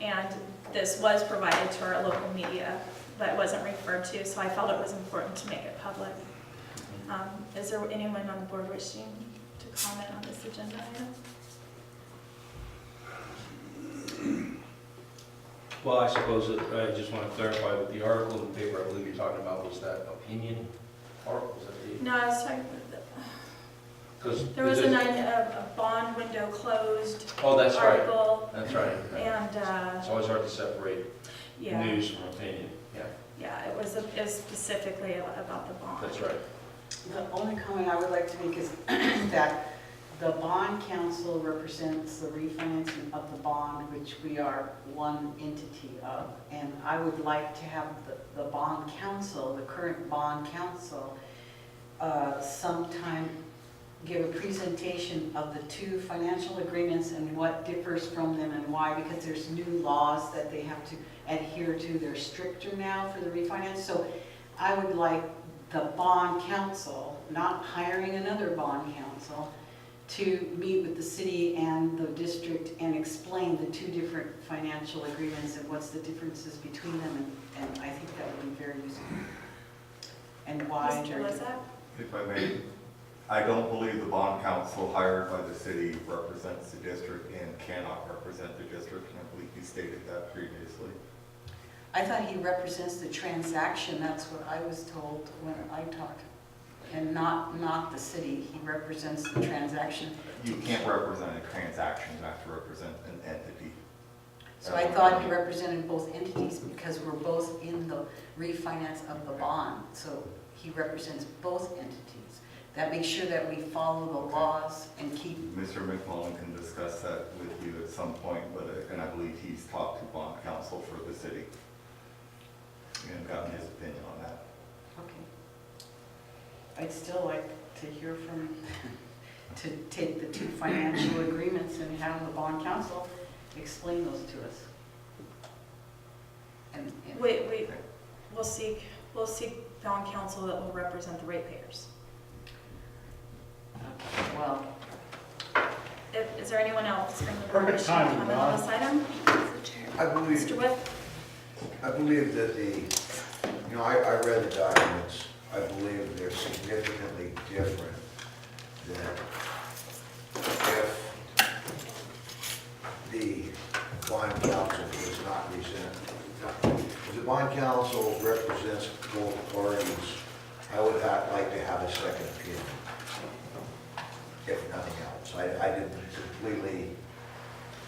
and this was provided to our local media, but wasn't referred to, so I felt it was important to make it public. Is there anyone on the board wishing to comment on this agenda item? Well, I suppose that I just want to clarify that the article in the paper I believe you're talking about was that opinion article, was that the? No, I was talking about there was a bond window closed Oh, that's right. article. That's right. And It's always hard to separate yeah, news from opinion. Yeah, yeah, it was specifically about the bond. that's right. The only comment I would like to make is that the bond council represents the refinancing of the bond, which we are one entity of. And I would like to have the bond council, the current bond council, sometime give a presentation of the two financial agreements and what differs from them and why, because there's new laws that they have to adhere to. They're stricter now for the refinance. So I would like the bond council, not hiring another bond council, to meet with the city and the district and explain the two different financial agreements and what's the differences between them, and I think that would be very useful. And why. Mr. Lizak? If I may, I don't believe the bond counsel hired by the city represents the district and cannot represent the district, and I believe he stated that previously. I thought he represents the transaction. That's what I was told when I talked. And not the city. He represents the transaction. You can't represent a transaction, you have to represent an entity. So I thought he represented both entities because we're both in the refinance of the bond. So he represents both entities. That makes sure that we follow the laws and keep. Mr. McMullen can discuss that with you at some point, and I believe he's talked to bond counsel for the city and gotten his opinion on that. Okay. I'd still like to hear from, to take the two financial agreements and have the bond council explain those to us. And We'll seek bond counsel that will represent the ratepayers. well, Is there anyone else from the board wishing to Perfect timing, comment on this item? Mr. Wood? I believe that I read the documents. I believe they're significantly different than if the bond counsel does not present. If the bond counsel represents both parties, I would like to have a second opinion, if nothing else. I didn't completely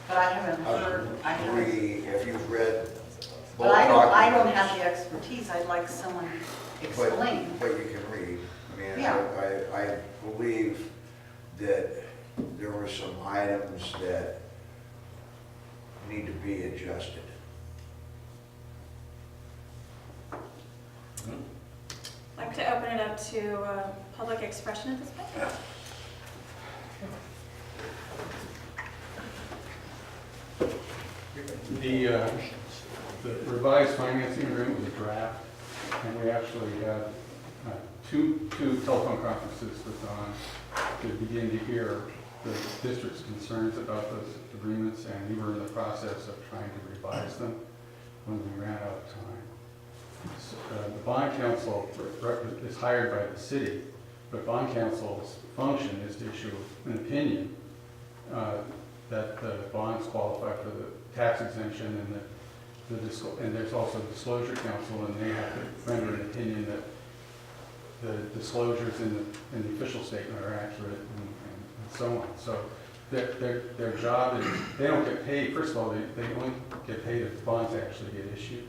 but I haven't heard, agree if you've read both but I don't documents. have the expertise. I'd like someone explain. But you can read. I mean, Yeah. I believe that there were some items that need to be adjusted. I'd like to open it up to public expression at this point. the revised financing agreement was a draft, and we actually had two telephone conferences with Don to begin to hear the district's concerns about those agreements, and we were in the process of trying to revise them when we ran out of time. So, the bond counsel is hired by the city, but bond counsel's function is to issue an opinion that the bonds qualify for the tax exemption, and there's also a disclosure council, and they have to render an opinion that the disclosures in the official statement are accurate and so on. So their job is, they don't get paid, first of all, they only get paid if the bonds actually get issued.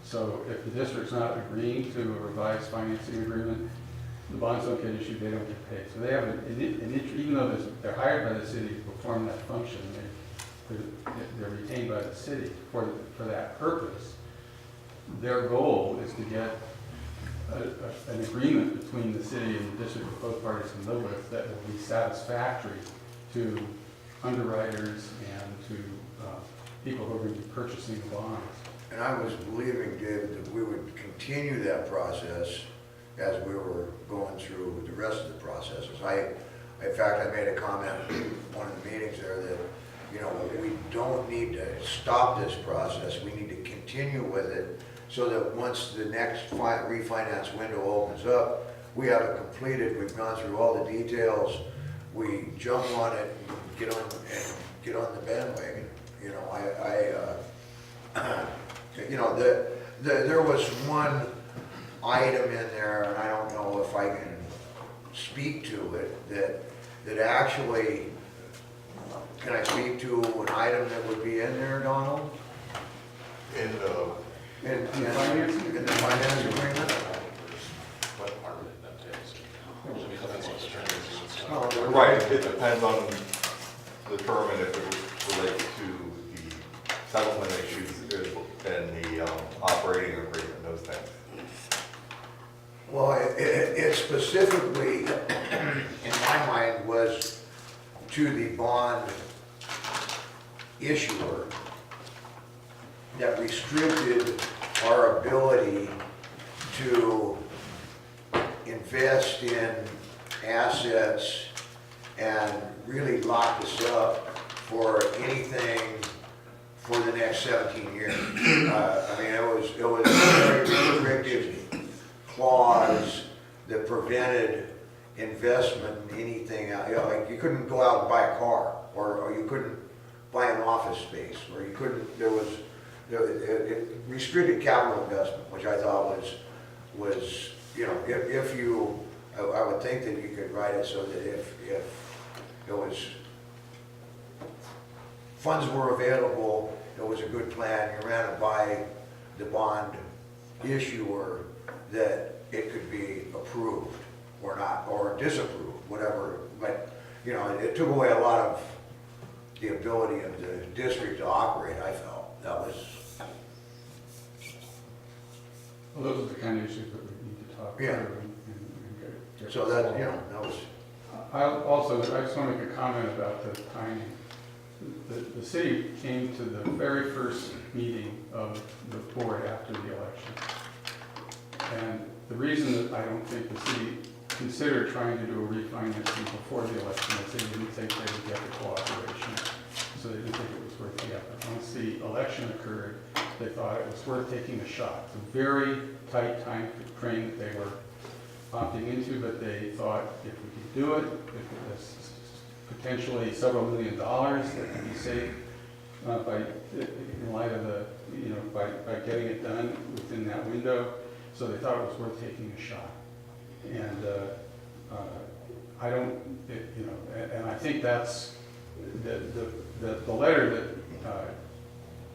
So if the district's not agreeing to a revised financing agreement, the bonds don't get issued, they don't get paid. So they have even though they're hired by the city to perform that function, they're retained by the city for that purpose. Their goal is to get an agreement between the city and the district that both parties can live with that will be satisfactory to underwriters and to people who are going to be purchasing the bonds. And I was believing, David, that we would continue that process as we were going through the rest of the processes. In fact, I made a comment in one of the meetings there that, you know, we don't need to stop this process. We need to continue with it so that once the next refinance window opens up, we have it completed, we've gone through all the details, we jump on it and get on the bandwagon. You know, there was one item in there, and I don't know if I can speak to it, that actually, can I speak to an item that would be in there, Donald? In the In the finance agreement? Right, it depends on the term and if it relates to the settlement issues and the operating agreement, those things. Well, it specifically, in my mind, was to the bond issuer that restricted our ability to invest in assets and really lock us up for anything for the next 17 years. I mean, it was a very restrictive clause that prevented investment in anything. You know, like you couldn't go out and buy a car, or you couldn't buy an office space, or you couldn't. It restricted capital investment, which I thought was you know, if you, I would think that you could write it so that if it was, funds were available, it was a good plan, you ran it by the bond issuer, that it could be approved or not, or disapproved, whatever. But, you know, it took away a lot of the ability of the district to operate, I felt. That was... Well, those are the kind of issues that we need to talk through. Yeah. And get So that, you know, that was... I just want to make a comment about the timing. The city came to the very first meeting of the board after the election. And the reason that I don't think the city considered trying to do a refinancing before the election is they didn't think they would get the cooperation. So they didn't think it was worth the effort. Once the election occurred, they thought it was worth taking a shot. It's a very tight time frame that they were opting into, but they thought if we could do it, if it was potentially several $1 million that could be saved in light of the, you know, by getting it done within that window. So they thought it was worth taking a shot. And I don't, you know, and I think that's the letter that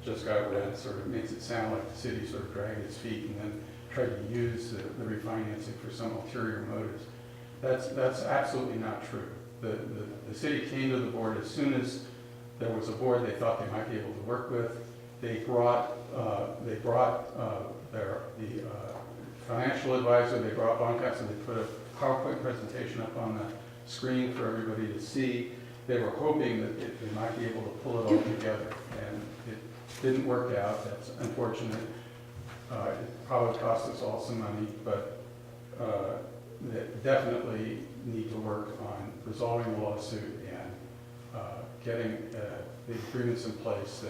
just got read sort of makes it sound like the city sort of dragged its feet and then tried to use the refinancing for some ulterior motives. That's absolutely not true. The city came to the board as soon as there was a board they thought they might be able to work with. They brought the financial advisor, they brought bond counsel, they put a PowerPoint presentation up on the screen for everybody to see. They were hoping that they might be able to pull it all together, and it didn't work out, that's unfortunate. It probably cost us all some money, but that definitely need to work on resolving the lawsuit and getting the agreements in place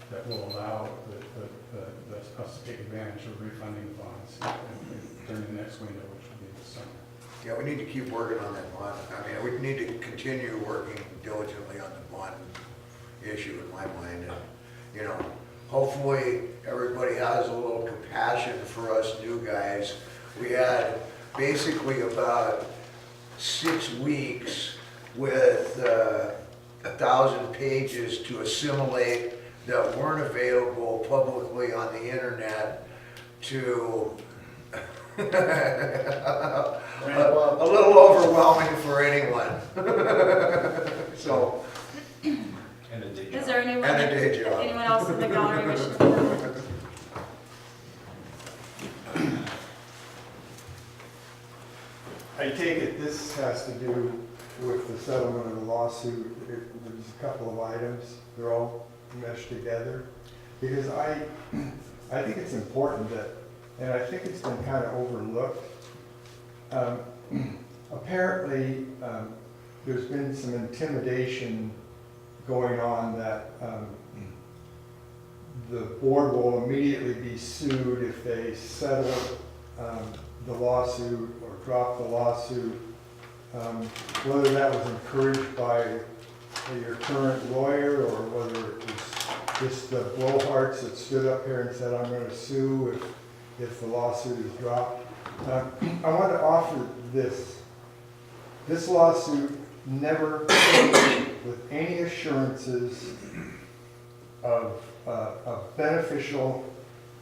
that will allow us to take advantage of refunding the bonds during the next window, which will be this summer. Yeah, we need to keep working on that bond. I mean, we need to continue working diligently on the bond issue in my mind. And, you know, hopefully everybody has a little compassion for us new guys. We had basically about 6 weeks with 1,000 pages to assimilate that weren't available publicly on the internet to a little overwhelming for anyone. So, And a day Is job. there anyone, and a day job. anyone else in the gallery wishing to comment? I take it this has to do with the settlement of the lawsuit. There's a couple of items, they're all meshed together. Because I think it's important that, and I think it's been kind of overlooked. Apparently, there's been some intimidation going on that the board will immediately be sued if they settle the lawsuit or drop the lawsuit. Whether that was encouraged by your current lawyer or whether it was just the blowhards that stood up here and said, I'm going to sue if the lawsuit is dropped. I want to offer this. This lawsuit never came with any assurances of beneficial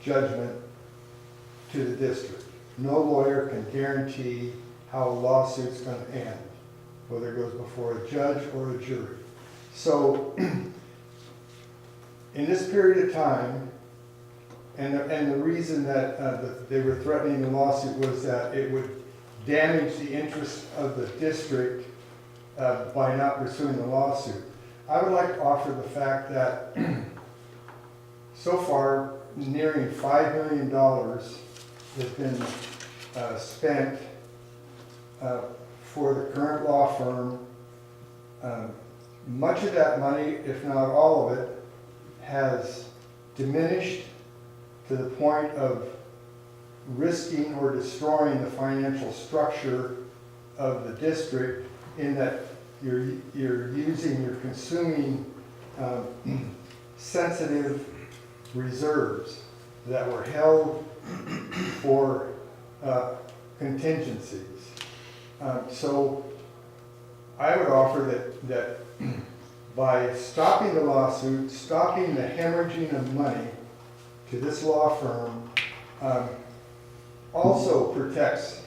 judgment to the district. No lawyer can guarantee how a lawsuit's going to end, whether it goes before a judge or a jury. So, in this period of time, and the reason that they were threatening the lawsuit was that it would damage the interest of the district by not pursuing the lawsuit. I would like to offer the fact that so far, nearing $5 million has been spent for the current law firm. Much of that money, if not all of it, has diminished to the point of risking or destroying the financial structure of the district, in that you're consuming sensitive reserves that were held for contingencies. So I would offer that by stopping the lawsuit, stopping the hemorrhaging of money to this law firm, also protects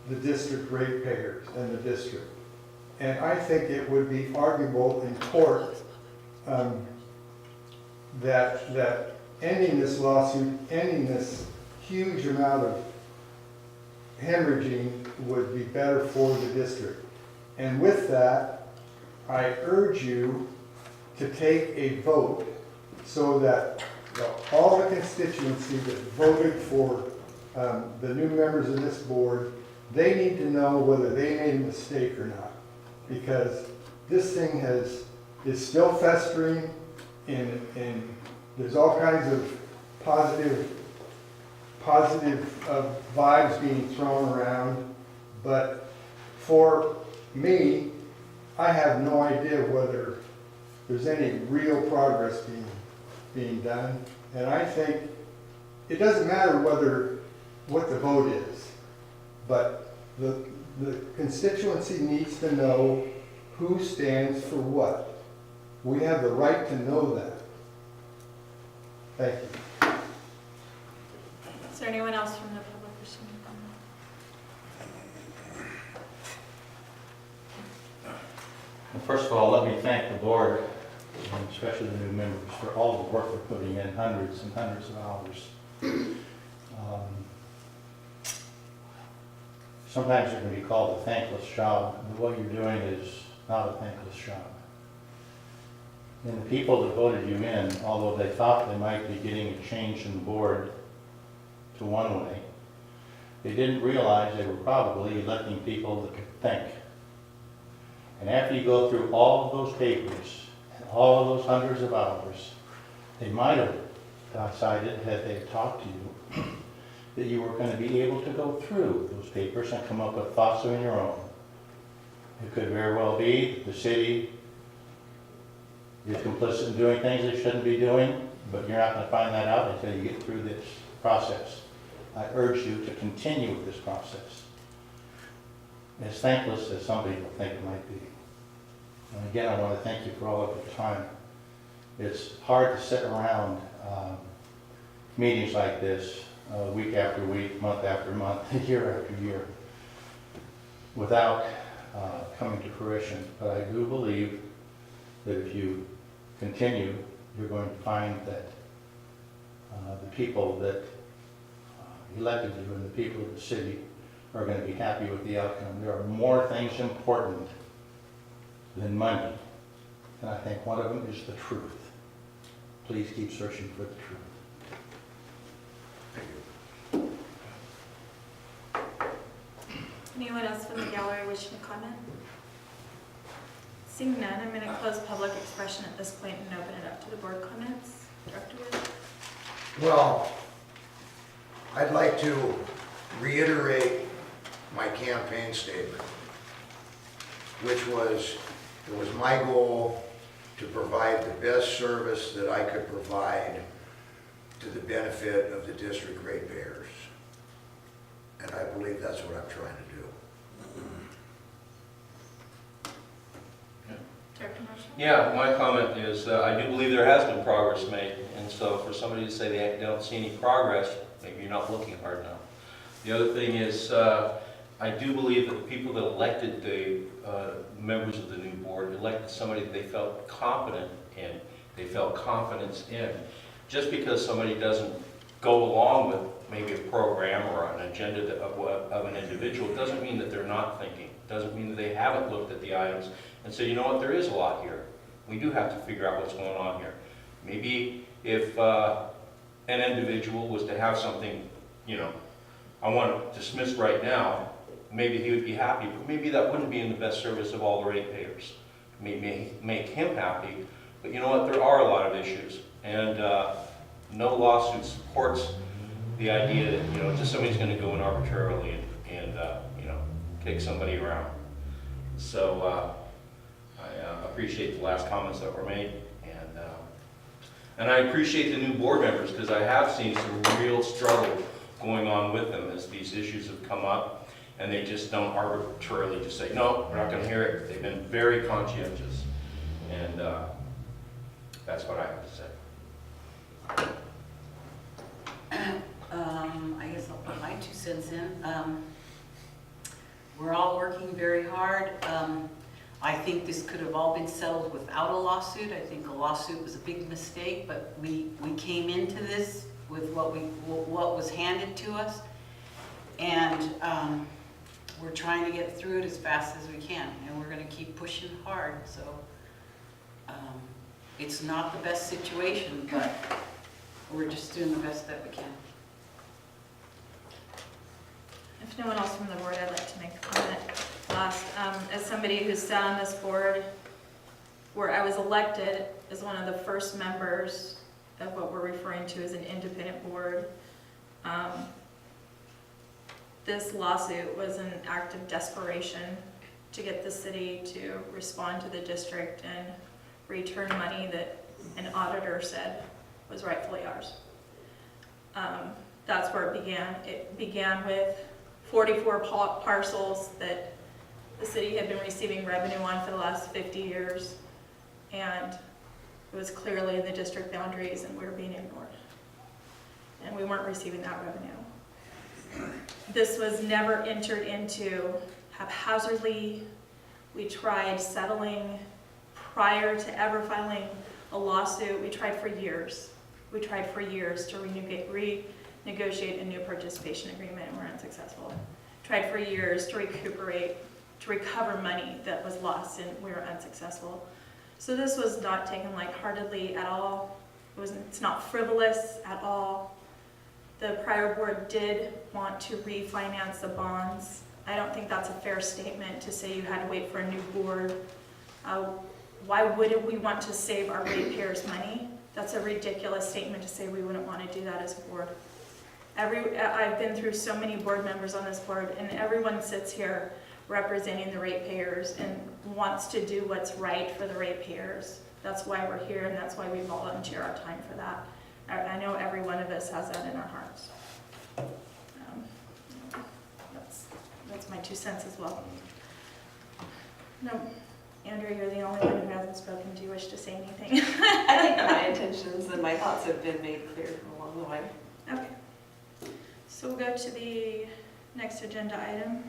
the district ratepayers and the district. And I think it would be arguable in court that ending this lawsuit, ending this huge amount of hemorrhaging would be better for the district. And with that, I urge you to take a vote so that all the constituency that voted for the new members of this board, they need to know whether they made a mistake or not. Because this thing is still festering, and there's all kinds of positive vibes being thrown around. But for me, I have no idea whether there's any real progress being done. And I think it doesn't matter what the vote is, but the constituency needs to know who stands for what. We have the right to know that. Thank you. Is there anyone else from the public wishing to comment? First of all, let me thank the board, and especially the new members, for all the work they're putting in, hundreds and hundreds of hours. Sometimes it can be called a thankless job, but what you're doing is not a thankless job. And the people that voted you in, although they thought they might be getting a change in the board to one way, they didn't realize they were probably electing people that could think. And after you go through all of those papers, and all of those hundreds of hours, they might have decided, had they talked to you, that you were going to be able to go through those papers and come up with thoughts of your own. It could very well be that the city is complicit in doing things they shouldn't be doing, but you're not going to find that out until you get through this process. I urge you to continue with this process. As thankless as some people think it might be. And again, I want to thank you for all of your time. It's hard to sit around meetings like this, week after week, month after month, year after year, without coming to fruition. But I do believe that if you continue, you're going to find that the people that elected you and the people of the city are going to be happy with the outcome. There are more things important than money, and I think one of them is the truth. Please keep searching for the truth. Anyone else from the gallery wishing to comment? Seeing none, I'm going to close public expression at this point and open it up to the board comments. Director Wood? Well, I'd like to reiterate my campaign statement, which was, it was my goal to provide the best service that I could provide to the benefit of the district ratepayers. And I believe that's what I'm trying to do. Director Marshall? Yeah, my comment is I do believe there has been progress made, and so for somebody to say they don't see any progress, maybe you're not looking hard enough. The other thing is I do believe that the people that elected the members of the new board elected somebody that they felt confident in, they felt confidence in. Just because somebody doesn't go along with maybe a program or an agenda of an individual doesn't mean that they're not thinking, doesn't mean that they haven't looked at the items and say, you know what, there is a lot here. We do have to figure out what's going on here. Maybe if an individual was to have something, you know, I want it dismissed right now, maybe he would be happy, but maybe that wouldn't be in the best service of all the ratepayers. Maybe make him happy, but you know what, there are a lot of issues, and no lawsuit supports the idea that, you know, just somebody's going to go in arbitrarily and you know, kick somebody around. So I appreciate the last comments that were made, and I appreciate the new board members, because I have seen some real struggle going on with them as these issues have come up, and they just don't arbitrarily just say, no, we're not going to hear it. They've been very conscientious, and that's what I have to say. I guess I'll put my 2 cents in. We're all working very hard. I think this could have all been settled without a lawsuit. I think a lawsuit was a big mistake, but we came into this with what was handed to us, and we're trying to get through it as fast as we can, and we're going to keep pushing hard. So it's not the best situation, but we're just doing the best that we can. If no one else from the board, I'd like to make a comment last. As somebody who sat on this board where I was elected as one of the first members of what we're referring to as an independent board, this lawsuit was an act of desperation to get the city to respond to the district and return money that an auditor said was rightfully ours. That's where it began. It began with 44 parcels that the city had been receiving revenue on for the last 50 years, and it was clearly in the district boundaries, and we were being ignored. And we weren't receiving that revenue. This was never entered into haphazardly. We tried settling prior to ever filing a lawsuit. We tried for years. We tried for years to renegotiate a new participation agreement, and we're unsuccessful. Tried for years to recover money that was lost, and we were unsuccessful. So this was not taken lightheartedly at all. It's not frivolous at all. The prior board did want to refinance the bonds. I don't think that's a fair statement to say you had to wait for a new board. Why wouldn't we want to save our ratepayers' money? That's a ridiculous statement to say we wouldn't want to do that as a board. I've been through so many board members on this board, and everyone sits here representing the ratepayers and wants to do what's right for the ratepayers. That's why we're here, and that's why we volunteer our time for that. I know every one of us has that in our hearts. That's my 2 cents as well. No, Andrea, you're the only one who hasn't spoken. Do you wish to say anything? I think my intentions and my thoughts have been made clear along the way. Okay. So we'll go to the next agenda item.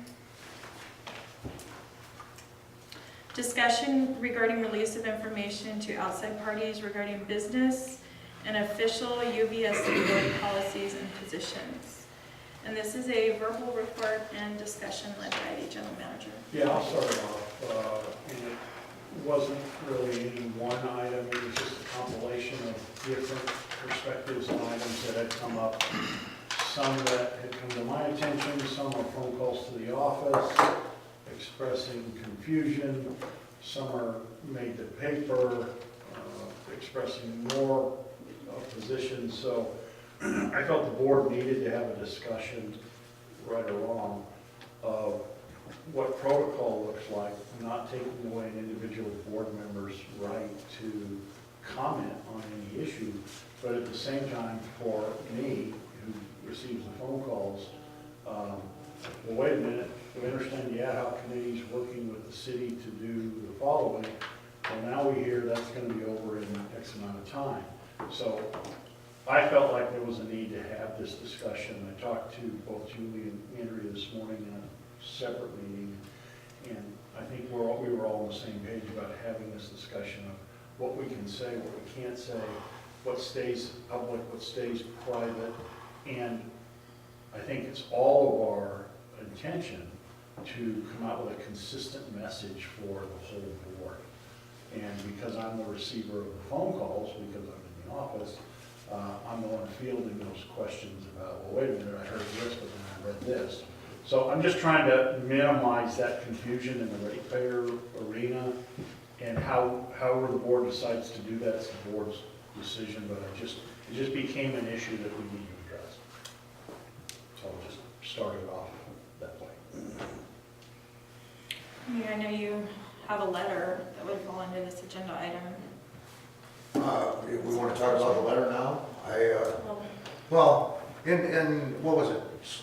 Discussion regarding release of information to outside parties regarding business and official UVSC board policies and positions. And this is a verbal report and discussion led by the general manager. Yeah, I'll start it off. And it wasn't really any one item, it was just a compilation of different perspectives and items that had come up. Some that had come to my attention, some are phone calls to the office expressing confusion, some are made to paper expressing more positions. So I felt the board needed to have a discussion, right or wrong, of what protocol looks like, not taking away an individual board member's right to comment on any issue, but at the same time, for me, who receives the phone calls, well, wait a minute, we understand the ad hoc committee is working with the city to do the following. Well, now we hear that's going to be over in X amount of time. So I felt like there was a need to have this discussion. I talked to both Julie and Andrea this morning in a separate meeting, and I think we were all on the same page about having this discussion of what we can say, what we can't say, what stays public, what stays private, and I think it's all of our intention to come out with a consistent message for the whole board. And because I'm the receiver of the phone calls, because I'm in the office, I'm the one fielding those questions about, well, wait a minute, I heard this, but then I read this. So I'm just trying to minimize that confusion in the ratepayer arena, and however the board decides to do that, it's the board's decision, but it just became an issue that we need to address. So I'll just start it off that way. I know you have a letter that would fall under this agenda item. We want to talk about the letter now? Well, Well, in what was it,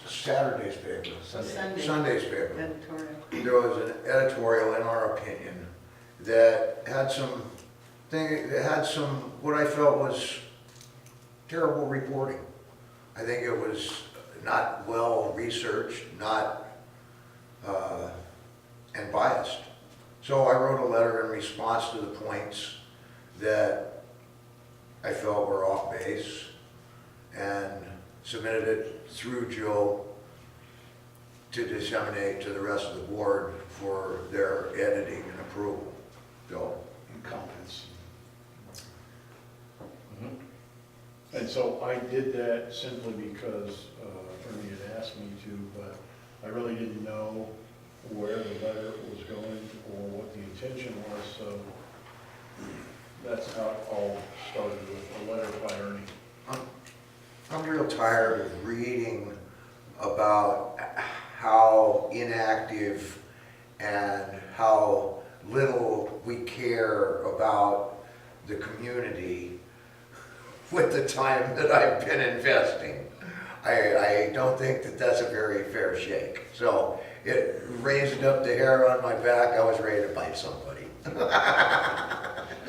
Saturday's paper? Sunday's paper. Editorial. There was an editorial, in our opinion, that had some what I felt was terrible reporting. I think it was not well researched, and biased. So I wrote a letter in response to the points that I felt were off base, and submitted it through Joe to disseminate to the rest of the board for their editing and approval. Joe? And comments. And so I did that simply because Ernie had asked me to, but I really didn't know where the letter was going or what the intention was, so that's how it all started, with a letter by Ernie. I'm real tired of reading about how inactive and how little we care about the community with the time that I've been investing. I don't think that that's a very fair shake. So it raised up the hair on my back. I was ready to bite somebody.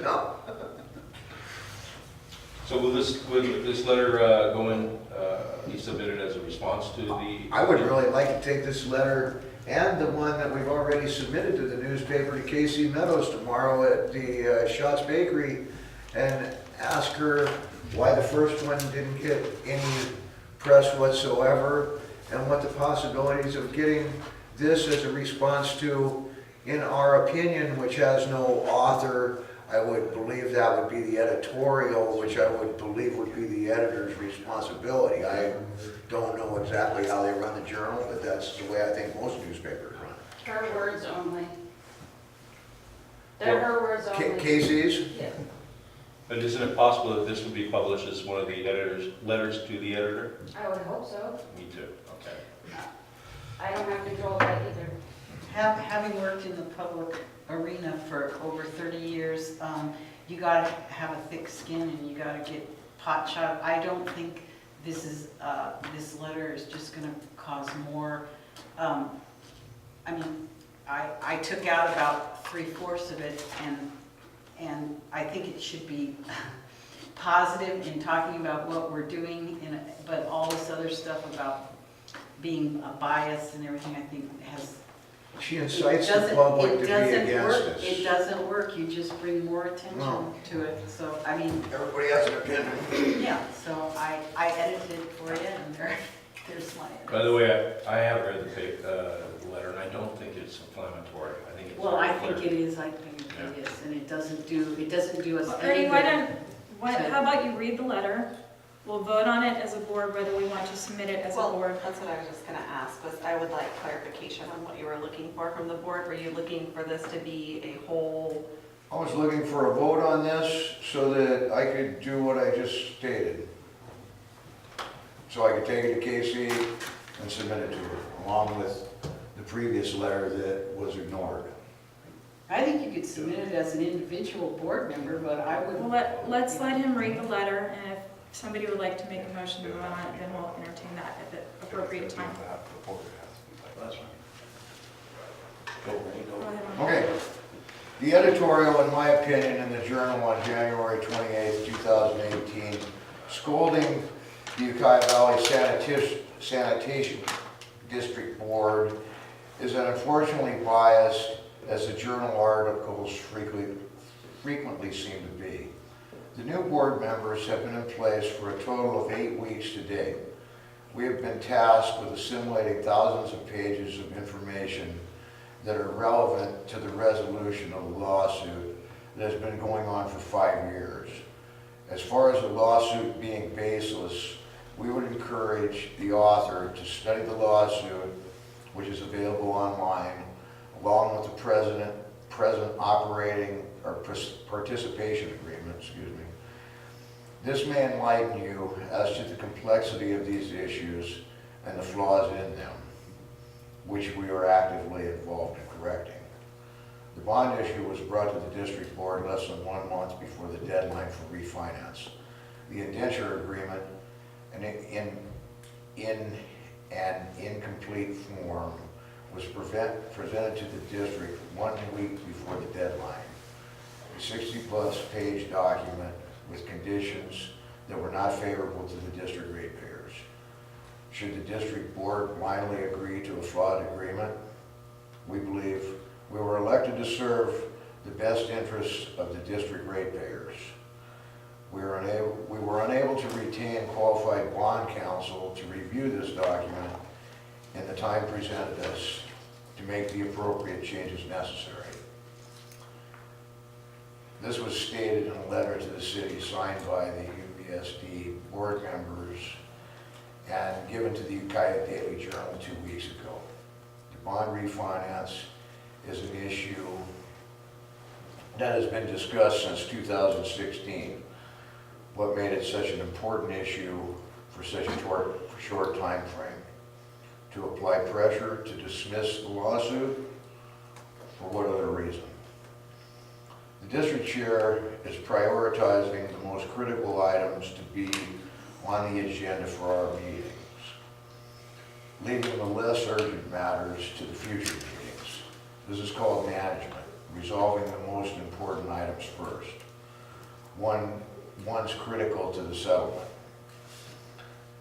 No. So will this letter go in, be submitted as a response to the? I would really like to take this letter and the one that we've already submitted to the newspaper to Casey Meadows tomorrow at the Schatz Bakery and ask her why the first one didn't get any press whatsoever, and what the possibilities of getting this as a response to, in our opinion, which has no author, I would believe that would be the editorial, which I would believe would be the editor's responsibility. I don't know exactly how they run the journal, but that's the way I think most newspapers run. Her words only. They're her words only. Casey's? Yeah. But isn't it possible that this would be published as one of the editor's letters to the editor? I would hope so. Me too, okay. I don't have control of that either. Having worked in the public arena for over 30 years, you gotta have a thick skin and you gotta get pot shot. I don't think this is, this letter is just gonna cause more, I mean, I took out about 3/4 of it, and I think it should be positive in talking about what we're doing, but all this other stuff about being biased and everything, I think has. She incites the public to be against us. It doesn't work, you just bring more attention No. to it, so, I mean, Everybody has an opinion. yeah, so I edited it for you, and there's my edit. By the way, I have read the letter, and I don't think it's inflammatory. I think it's Well, I very think clear. it is, I think it is, and it doesn't do us Well, any Ernie, why good. don't, how about you read the letter? We'll vote on it as a board, whether we want to submit it as a Well, board. that's what I was just gonna ask, was I would like clarification on what you were looking for from the board. Were you looking for this to be a whole? I was looking for a vote on this so that I could do what I just stated. So I could take it to Casey and submit it to her, along with the previous letter that was ignored. I think you could submit it as an individual board member, but I would. Well, let's let him read the letter, and if somebody would like to make a motion to vote on it, then we'll entertain that at the appropriate time. That's fine. Go ahead. Okay. The editorial, in my opinion, in the Journal on January 28th, 2018, scolding the Ukiah Valley Sanitation District Board is unfortunately biased, as the Journal articles frequently seem to be. The new board members have been in place for a total of 8 weeks to date. We have been tasked with assimilating thousands of pages of information that are relevant to the resolution of the lawsuit that has been going on for 5 years. As far as the lawsuit being baseless, we would encourage the author to study the lawsuit, which is available online, along with the present operating or participation agreement, excuse me. This may enlighten you as to the complexity of these issues and the flaws in them, which we are actively involved in correcting. The bond issue was brought to the district board less than 1 month before the deadline for refinance. The indenture agreement, in an incomplete form, was presented to the district 1 week before the deadline. A 60-plus page document with conditions that were not favorable to the district ratepayers. Should the district board blindly agree to a flawed agreement? We believe we were elected to serve the best interests of the district ratepayers. We were unable to retain qualified bond counsel to review this document in the time presented us to make the appropriate changes necessary. This was stated in a letter to the city signed by the UBSD board members and given to the Ukiah Daily Journal 2 weeks ago. The bond refinance is an issue that has been discussed since 2016. What made it such an important issue for such a short time frame? To apply pressure to dismiss the lawsuit? For what other reason? The district chair is prioritizing the most critical items to be on the agenda for our meetings, leaving the less urgent matters to the future meetings. This is called management, resolving the most important items first. One's critical to the settlement.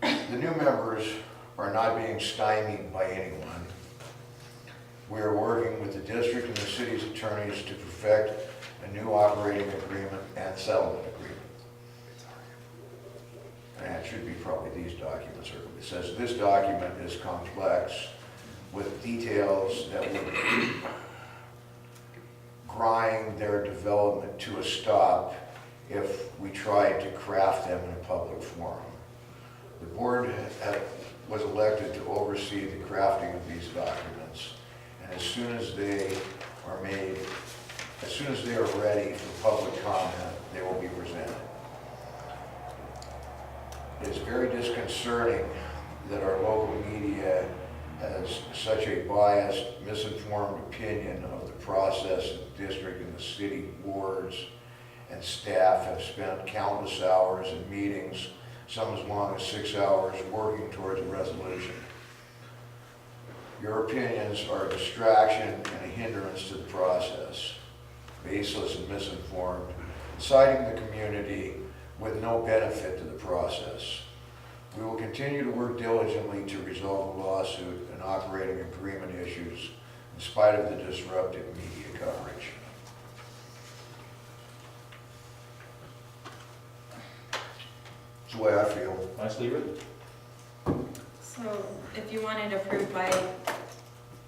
The new members are not being stymied by anyone. We are working with the district and the city's attorneys to perfect a new operating agreement and settlement agreement. And it should be probably these documents. It says this document is complex with details that would grind their development to a stop if we tried to craft them in a public forum. The board was elected to oversee the crafting of these documents, and as soon as they are ready for public comment, they will be presented. It's very disconcerting that our local media has such a biased, misinformed opinion of the process that the district and the city boards and staff have spent countless hours in meetings, some as long as 6 hours, working towards a resolution. Your opinions are a distraction and a hindrance to the process, baseless and misinformed, inciting the community with no benefit to the process. We will continue to work diligently to resolve the lawsuit and operating agreement issues in spite of the disruptive media coverage. That's the way I feel. Nicely written. So if you want it approved by,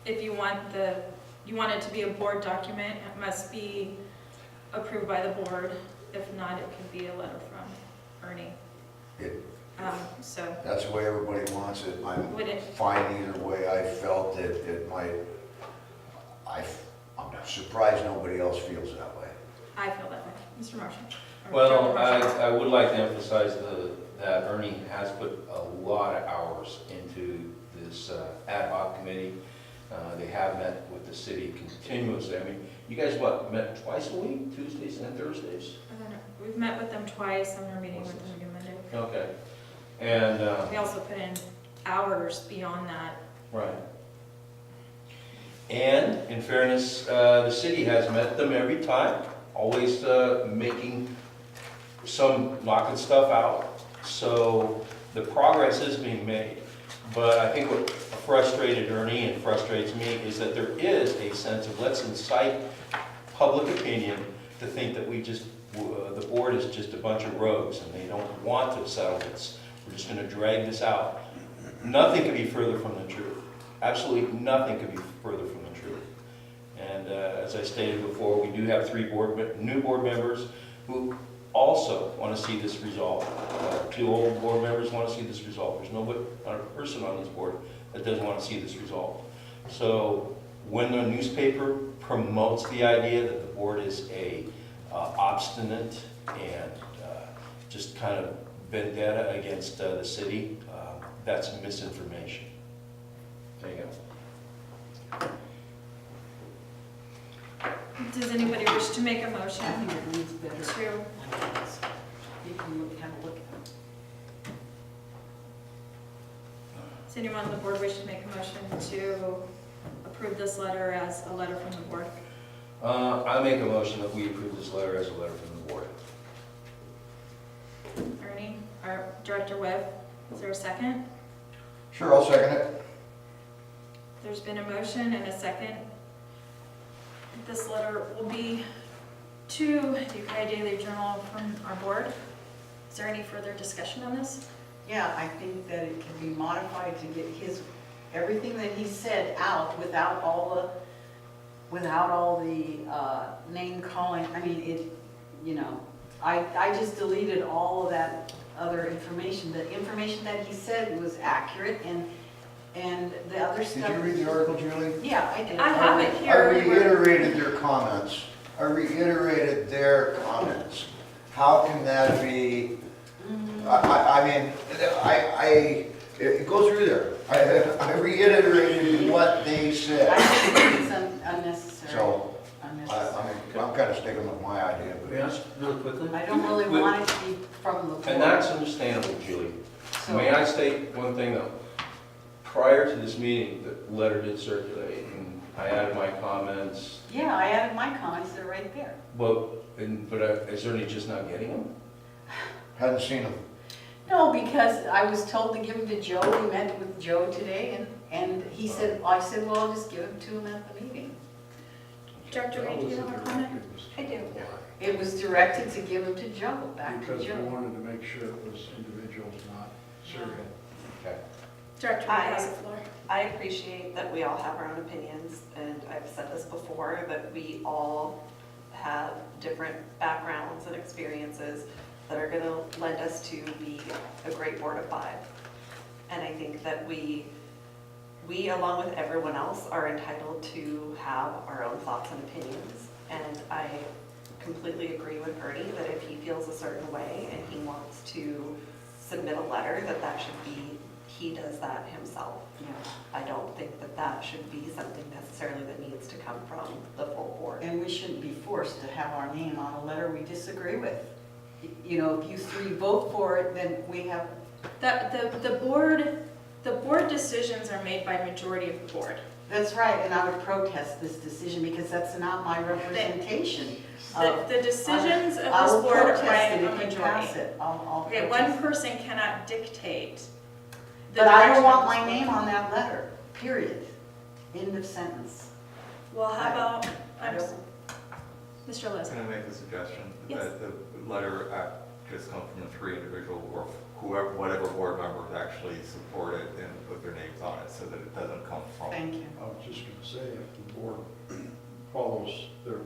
if you want it to be a board document, it must be approved by the board. If not, it could be a letter from Ernie. So. That's the way everybody wants it. I'm Would it- fine either way. I felt that it might, I'm surprised nobody else feels that way. I feel that way. Mr. Marshall? Or Well, Dr. Marshall? I would like to emphasize that Ernie has put a lot of hours into this ad hoc committee. They have met with the city continuously. I mean, you guys, met twice a week, Tuesdays and Thursdays? I don't know. We've met with them twice, and we're meeting with them again Monday. Okay. And, We also put in hours beyond that. right. And in fairness, the city has met them every time, always knocking stuff out. So the progress is being made. But I think what frustrated Ernie and frustrates me is that there is a sense of let's incite public opinion to think that the board is just a bunch of rogues and they don't want to settle this. We're just going to drag this out. Nothing could be further from the truth. Absolutely nothing could be further from the truth. And as I stated before, we do have 3 new board members who also want to see this resolved. 2 old board members want to see this resolved. There's not a person on this board that doesn't want to see this resolved. So when the newspaper promotes the idea that the board is a obstinate and just kind of vendetta against the city, that's misinformation. There you go. Does anybody wish to make a motion I think it reads better. to, You can have a look at it. does anyone on the board wish to make a motion to approve this letter as a letter from the board? I make a motion that we approve this letter as a letter from the board. Ernie, or Director Webb, is there a second? Sure, I'll second it. There's been a motion and a second. This letter will be to the Ukiah Daily Journal from our board. Is there any further discussion on this? Yeah, I think that it can be modified to get everything that he said out without all the name calling. I mean, I just deleted all of that other information. The information that he said was accurate and the other stuff. Did you read the article, Julie? Yeah, I did. I have it I here. reiterated their comments. How can that be? It goes through there. I reiterated what they said. I think it's unnecessary. So, Unnecessary. I'm kind of sticking with my idea, but. May I ask really quickly? I don't really want it to be from the board. And that's understandable, Julie. So- May I state one thing though? Prior to this meeting, the letter did circulate and I added my comments. Yeah, I added my comments, they're right there. But is Ernie just not getting them? Hadn't seen them. No, because I was told to give them to Joe, we met with Joe today, and I said, well, I'll just give them to him at the meeting. Director Reed, do you have a comment? I do. It was directed to give them to Joe, back to Because we Joe. wanted to make sure it was individuals, not serial. Okay. Director Reed has the floor. I appreciate that we all have our own opinions, and I've said this before, but we all have different backgrounds and experiences that are going to lend us to be a great board of 5. And I think that we, along with everyone else, are entitled to have our own thoughts and opinions. And I completely agree with Ernie that if he feels a certain way and he wants to submit a letter, that should be, he does that himself. Yeah. I don't think that should be something necessarily that needs to come from the full board. And we shouldn't be forced to have our name on a letter we disagree with. You know, if you 3 vote for it, then we have. The board decisions are made by majority of the board. That's right, and I would protest this decision because that's not my representation. The decisions of I this will board are protest by it a if you pass majority. it. I'll Okay, protest. one person cannot dictate the But I direction don't want of my this name board. on that letter, period. End of sentence. Well, how about, I don't- Mr. Liz? Can I make a suggestion? Yes. That the letter just come from the 3 individuals or whoever, whatever board members actually support it and put their names on it so that it doesn't come from. Thank you. I was just gonna say, if the board follows their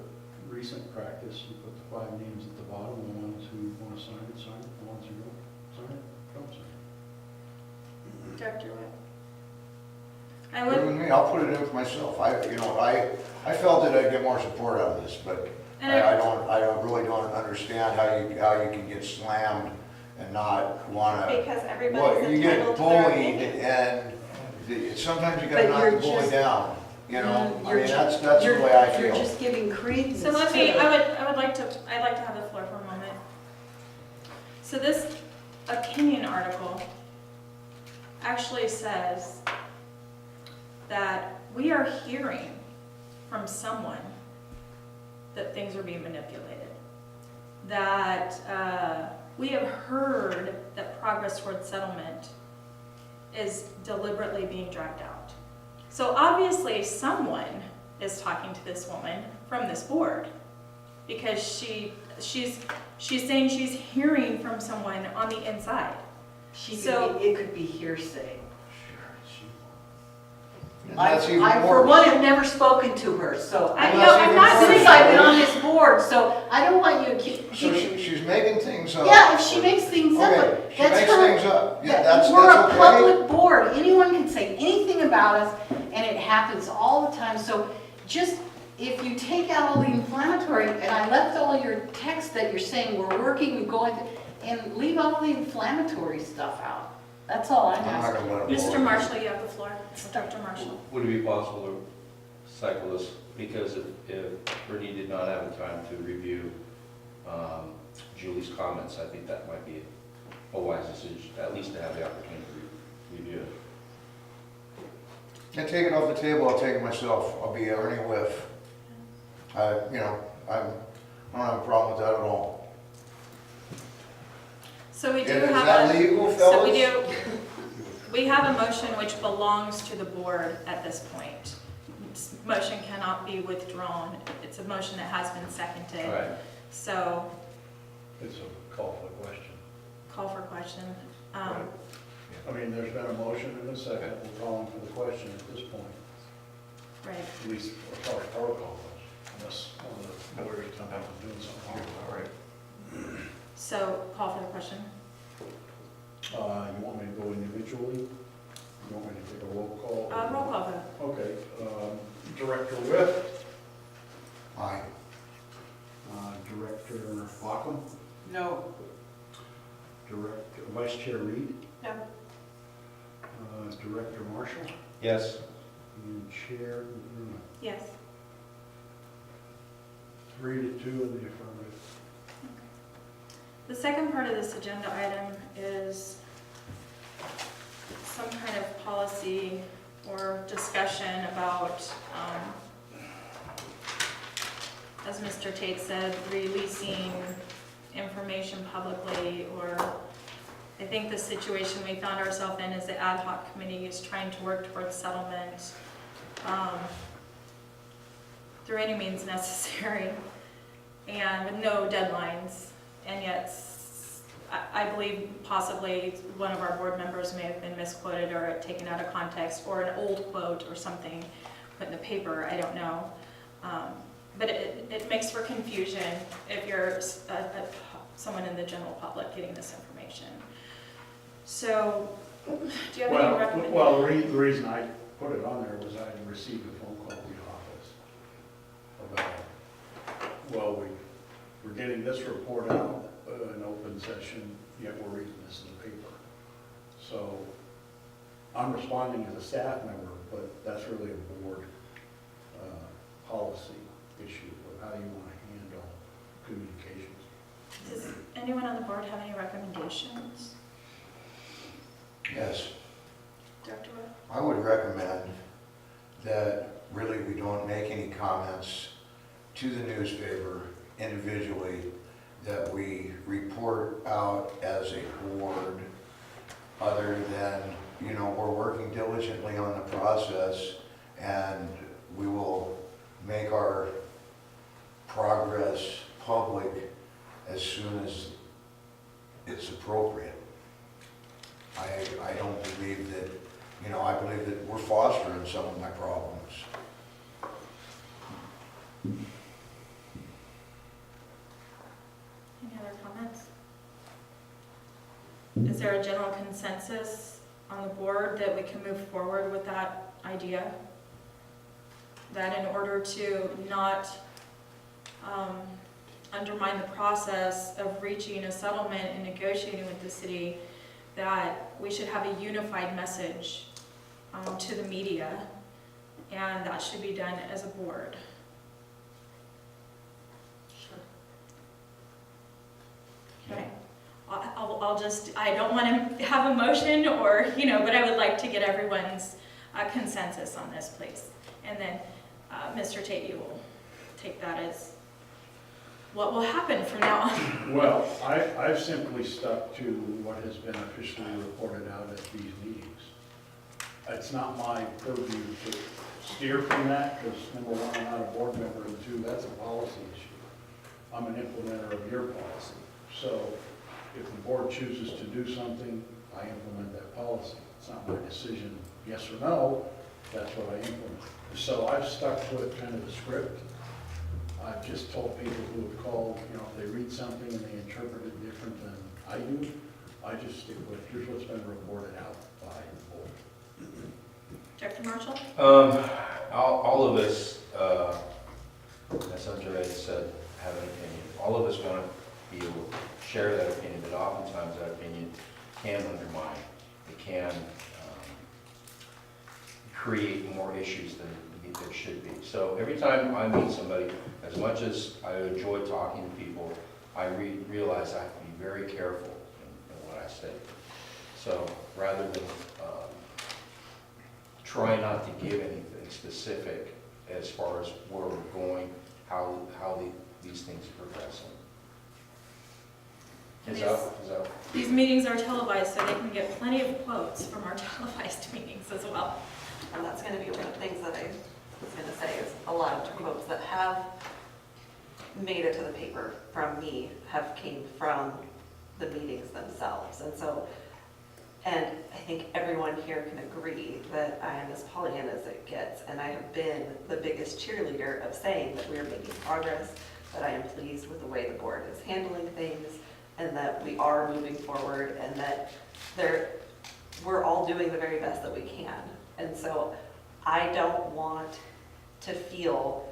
recent practice, you put the 5 names at the bottom, the ones who want to sign it, the ones who don't sign it, don't sign it. Director White? I Good would, with me, I'll put it in for myself. I felt that I'd get more support out of this, but And I really don't understand how you can get slammed and not wanna. Because Well, everybody's you get entitled to their bullied opinion. and sometimes you But gotta knock you're the bully just- down, you know? I You're mean, ju- that's the you're- way I You're feel. just giving credence so let to me, it. I'd like to have the floor for a moment. So this opinion article actually says that we are hearing from someone that things are being manipulated. That we have heard that progress towards settlement is deliberately being dragged out. So obviously someone is talking to this woman from this board because she's saying she's hearing from someone on the inside. It could be hearsay. And that's even I, for worse. one, have never spoken to her, so. I know, know, I'm not Since saying I've been on this board, so I don't want you to keep. So she's making things up. Yeah, if she makes things up, Okay, she that's makes her. things up. Yeah, that- that's We're a okay. public board, anyone can say anything about us, and it happens all the time, so just, if you take out all the inflammatory, and I left all your text that you're saying we're working and going, and leave all the inflammatory stuff out. That's all I'm I'm not asking. gonna let them. Mr. Marshall, you have the floor. Dr. Marshall. Would it be possible to cycle this, because if Brittany did not have the time to review Julie's comments, I think that might be a wise decision, at least to have the opportunity to review it. Can't take it off the table, I'll take it myself. I'll be Ernie Whiff. I don't have a problem with that at all. So we do Is have that a, legal, so fellas? we have a motion which belongs to the board at this point. This motion cannot be withdrawn. It's a motion that has been seconded. All right. So It's a call for the question. call for question. I mean, there's been a motion and a second, we're calling for the question at this point, Right. at least as far as protocol goes, unless one of the lawyers come out and doing something wrong. All right. So call for the question. You want me to go individually? You want me to take a roll call? Roll call vote. Okay, Director Whiff, Aye. Director Bockham, No, Vice Chair Reed, No. Director Marshall, Yes. and Chair Luna. Yes. 3 to 2 in the affirmative. The second part of this agenda item is some kind of policy or discussion about, as Mr. Tate said, releasing information publicly, or I think the situation we found ourselves in is the ad hoc committee is trying to work towards settlement through any means necessary and with no deadlines. And yet, I believe possibly one of our board members may have been misquoted or taken out of context, or an old quote or something put in the paper, I don't know. but it makes for confusion if you're someone in the general public getting this information. So, do you have any recommendations? Well, the reason I put it on there was I had received a phone call from the office about, well, we're getting this report out in open session, yet we're reading this in the paper. So I'm responding as a staff member, but that's really a board policy issue of how you want to handle communications. Does anyone on the board have any recommendations? Yes. Director Wood? I would recommend that really we don't make any comments to the newspaper individually, that we report out as a board, other than, you know, we're working diligently on the process and we will make our progress public as soon as it's appropriate. I don't believe that, you know, I believe that we're fostering some of my problems. Any other comments? Is there a general consensus on the board that we can move forward with that idea? That in order to not undermine the process of reaching a settlement and negotiating with the city, that we should have a unified message to the media, and that should be done as a board. Okay. I'll just, I don't want to have a motion or, you know, but I would like to get everyone's consensus on this, please. And then, Mr. Tate, you will take that as what will happen from now on. Well, I've simply stuck to what has been officially reported out at these meetings. It's not my purview to steer from that, because number one, I'm not a board member, and two, that's a policy issue. I'm an implementer of your policy. So if the board chooses to do something, I implement that policy. It's not my decision, yes or no, that's what I implement. So I've stuck to it, kind of the script. I've just told people who have called, you know, if they read something and they interpret it different than I do, I just stick with, here's what's been reported out by the board. Director Marshall? All of us, as Andre had said, have an opinion. All of us want to be able to share that opinion, but oftentimes that opinion can undermine. It can create more issues than there should be. So every time I meet somebody, as much as I enjoy talking to people, I realize I have to be very careful in what I say. So rather than try not to give anything specific as far as where we're going, how these things are progressing. These meetings are televised, so they can get plenty of quotes from our televised meetings as well. And that's going to be one of the things that I was going to say is a lot of the quotes that have made it to the paper from me have came from the meetings themselves. And so, and I think everyone here can agree that I am as Pollyanna as it gets, and I have been the biggest cheerleader of saying that we are making progress, that I am pleased with the way the board is handling things, and that we are moving forward, and that we're all doing the very best that we can. And so I don't want to feel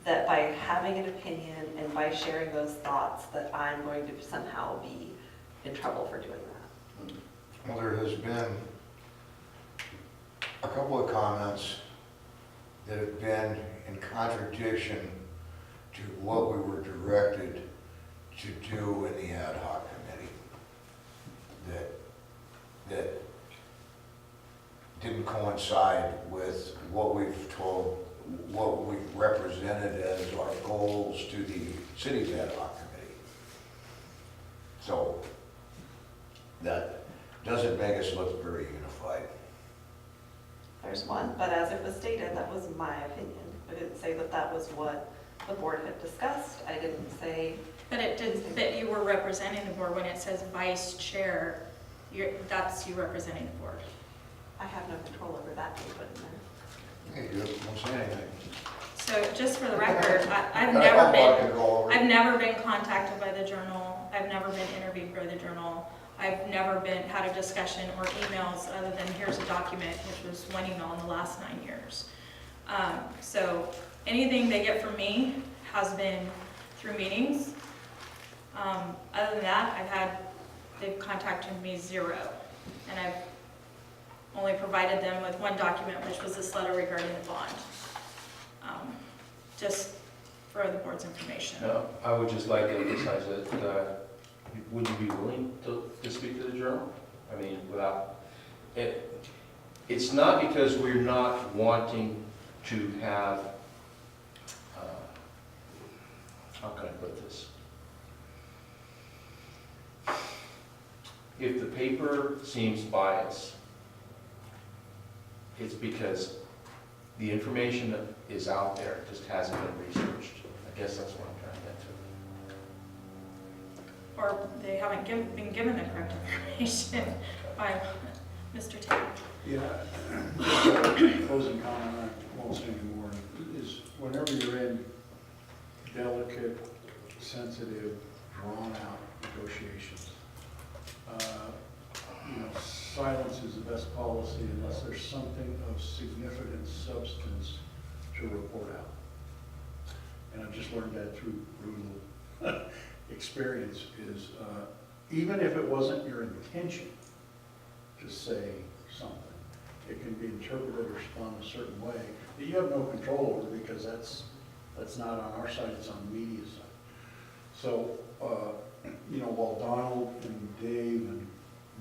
that by having an opinion and by sharing those thoughts that I'm going to somehow be in trouble for doing that. Well, there has been a couple of comments that have been in contradiction to what we were directed to do in the ad hoc committee. That didn't coincide with what we've represented as our goals to the city's ad hoc committee. So that doesn't make us look very unified. There's one, but as it was stated, that was my opinion. I didn't say that that was what the board had discussed. I didn't say. But it did, that you were representing the board when it says vice chair, that's you representing the board. I have no control over that being put in there. Hey, you don't say anything. So just for the record, I've I'll never walk been, and go over. I've never been contacted by the Journal. I've never been interviewed by the Journal. I've never had a discussion or emails other than here's a document, which was one email in the last 9 years. So anything they get from me has been through meetings. Other than that, they've contacted me 0. And I've only provided them with one document, which was this letter regarding the bond. Just for the board's information. No, I would just like to emphasize that, would you be willing to speak to the Journal? I mean, it's not because we're not wanting to have, how can I put this? If the paper seems biased, it's because the information that is out there just hasn't been researched. I guess that's what I'm trying to get to. Or they haven't been given the correct information by Mr. Tate. Yeah, just a closing comment, I won't say anymore, is whenever you're in delicate, sensitive, drawn-out negotiations, silence is the best policy unless there's something of significant substance to report out. And I've just learned that through brutal experience is, even if it wasn't your intention to say something, it can be interpreted or spun a certain way that you have no control over, because that's not on our side, it's on the media side. So, while Donald and Dave and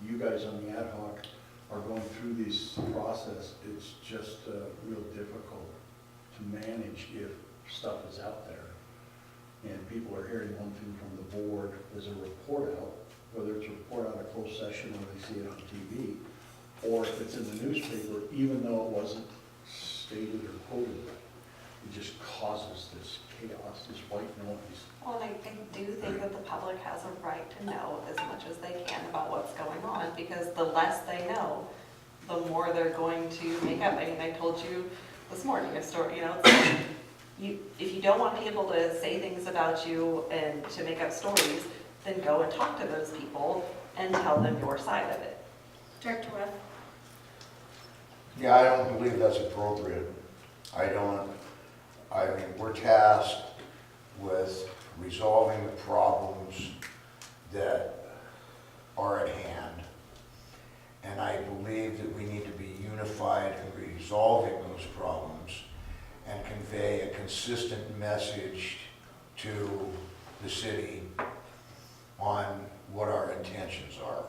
you guys on the ad hoc are going through this process, it's just real difficult to manage if stuff is out there and people are hearing one thing from the board as a report out, whether it's a report out of closed session or they see it on TV, or if it's in the newspaper, even though it wasn't stated or quoted right. It just causes this chaos, this white noise. Well, and I do think that the public has a right to know as much as they can about what's going on, because the less they know, the more they're going to make up. I mean, I told you this morning a story, if you don't want people to say things about you and to make up stories, then go and talk to those people and tell them your side of it. Director Webb? Yeah, I don't believe that's appropriate. I mean, we're tasked with resolving the problems that are at hand. And I believe that we need to be unified in resolving those problems and convey a consistent message to the city on what our intentions are.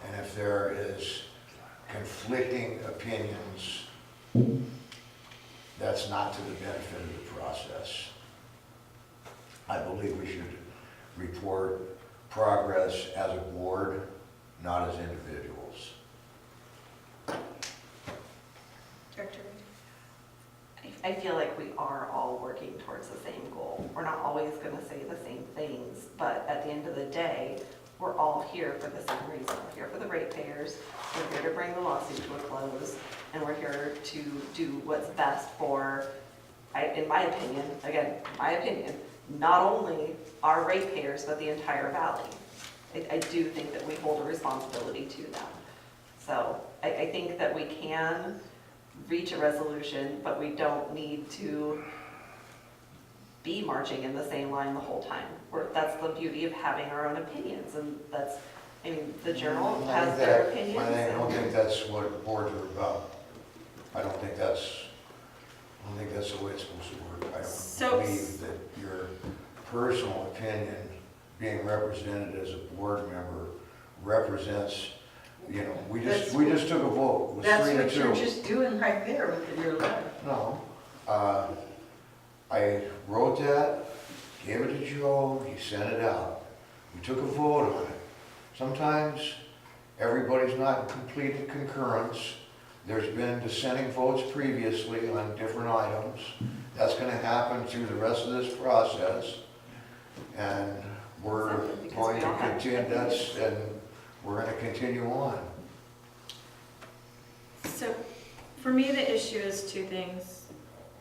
And if there is conflicting opinions, that's not to the benefit of the process. I believe we should report progress as a board, not as individuals. Director Reed? I feel like we are all working towards the same goal. We're not always going to say the same things, but at the end of the day, we're all here for the same reason. We're here for the ratepayers, we're here to bring the lawsuit to a close, and we're here to do what's best for, in my opinion, again, my opinion, not only our ratepayers, but the entire valley. I do think that we hold a responsibility to them. So I think that we can reach a resolution, but we don't need to be marching in the same line the whole time. That's the beauty of having our own opinions, and that's, I mean, the Journal has their opinions. I don't think that's what boards are about. I don't think that's the way it's supposed to work. I don't believe that your personal opinion being represented as a board member represents, we just took a vote. It was 3-2. That's what you're just doing right there with your letter. No. I wrote that, gave it to Joe, he sent it out. We took a vote on it. Sometimes everybody's not in complete concurrence. There's been dissenting votes previously on different items. That's going to happen through the rest of this process. And we're going to continue on. So for me, the issue is two things.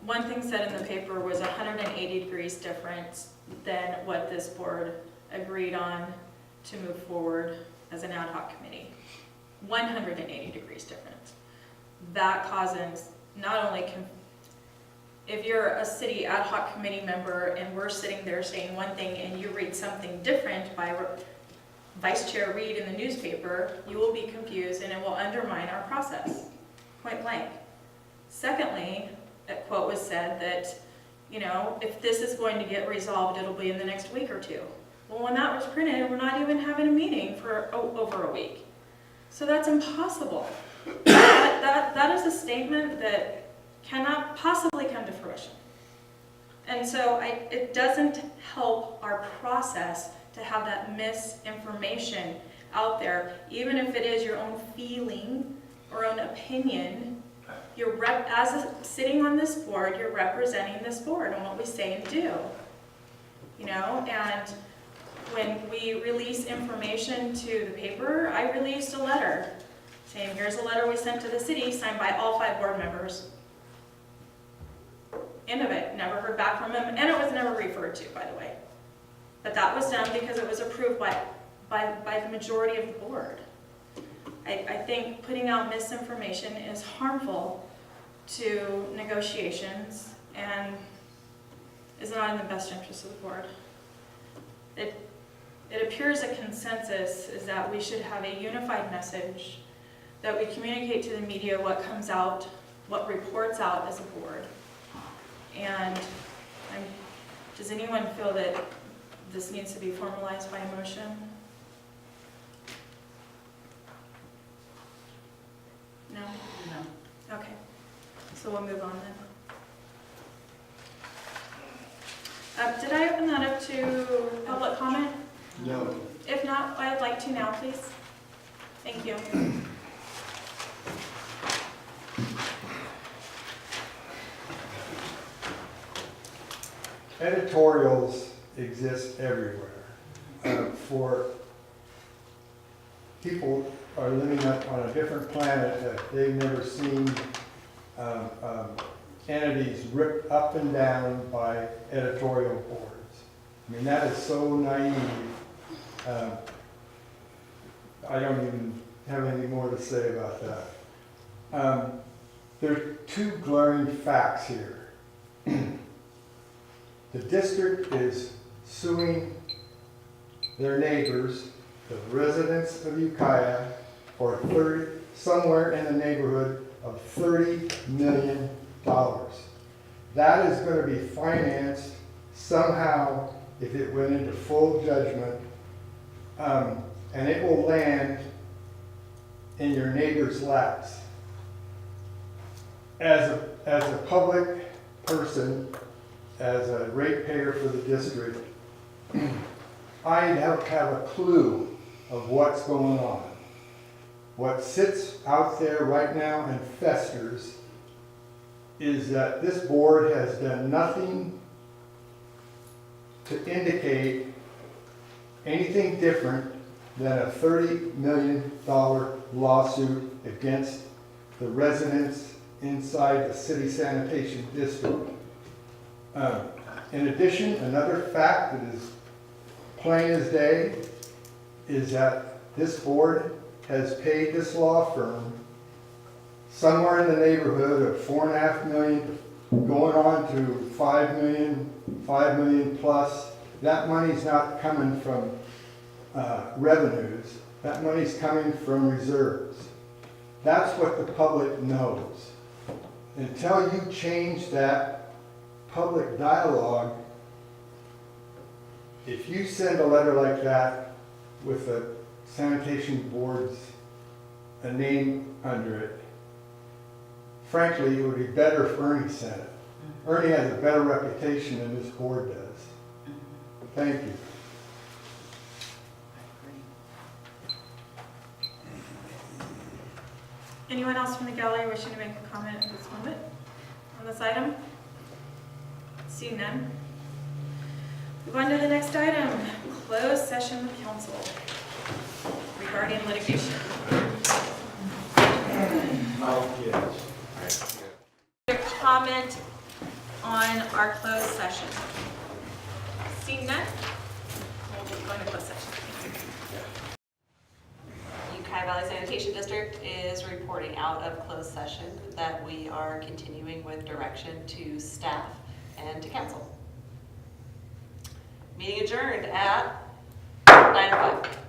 one thing said in the paper was 180 degrees different than what this board agreed on to move forward as an ad hoc committee. 180 degrees different. That causes not only, if you're a city ad hoc committee member and we're sitting there saying one thing and you read something different by Vice Chair Reed in the newspaper, you will be confused and it will undermine our process, point blank. Secondly, a quote was said that, you know, if this is going to get resolved, it'll be in the next week or two. Well, when that was printed, we're not even having a meeting for over a week. So that's impossible. That is a statement that cannot possibly come to fruition. And so it doesn't help our process to have that misinformation out there, even if it is your own feeling or own opinion. Sitting on this board, you're representing this board and what we say and do. You know, and when we release information to the paper, I released a letter saying, here's a letter we sent to the city, signed by all 5 board members. End of it. Never heard back from them, and it was never referred to, by the way. But that was done because it was approved by the majority of the board. I think putting out misinformation is harmful to negotiations and is not in the best interest of the board. It appears a consensus is that we should have a unified message, that we communicate to the media what comes out, what reports out as a board. And does anyone feel that this needs to be formalized by motion? No? No. Okay. So we'll move on then. Did I open that up to public comment? No. If not, I'd like to now, please. Thank you. Editorials exist everywhere. For people are living on a different planet that they've never seen entities ripped up and down by editorial boards. I mean, that is so naive. I don't even have anything more to say about that. There are 2 glaring facts here. The district is suing their neighbors, the residents of Ukiah, for somewhere in the neighborhood of $30 million. That is going to be financed somehow if it went into full judgment, and it will land in your neighbor's laps. As a public person, as a ratepayer for the district, I don't have a clue of what's going on. What sits out there right now and festers is that this board has done nothing to indicate anything different than a $30 million lawsuit against the residents inside the city sanitation district. In addition, another fact that is plain as day is that this board has paid this law firm somewhere in the neighborhood of $4.5 million, going on to $5 million plus. That money's not coming from revenues. That money's coming from reserves. That's what the public knows. Until you change that public dialogue, if you send a letter like that with a sanitation board's a name under it, frankly, it would be better if Ernie sent it. Ernie has a better reputation than this board does. Thank you. Anyone else from the gallery wishing to make a comment at this moment on this item? Seeing none. Move on to the next item, closed session with council regarding litigation. Comment on our closed session? Seeing none, we'll be going to closed session. Ukiah Valley Sanitation District is reporting out of closed session that we are continuing with direction to staff and to council. Meeting adjourned at 9:05.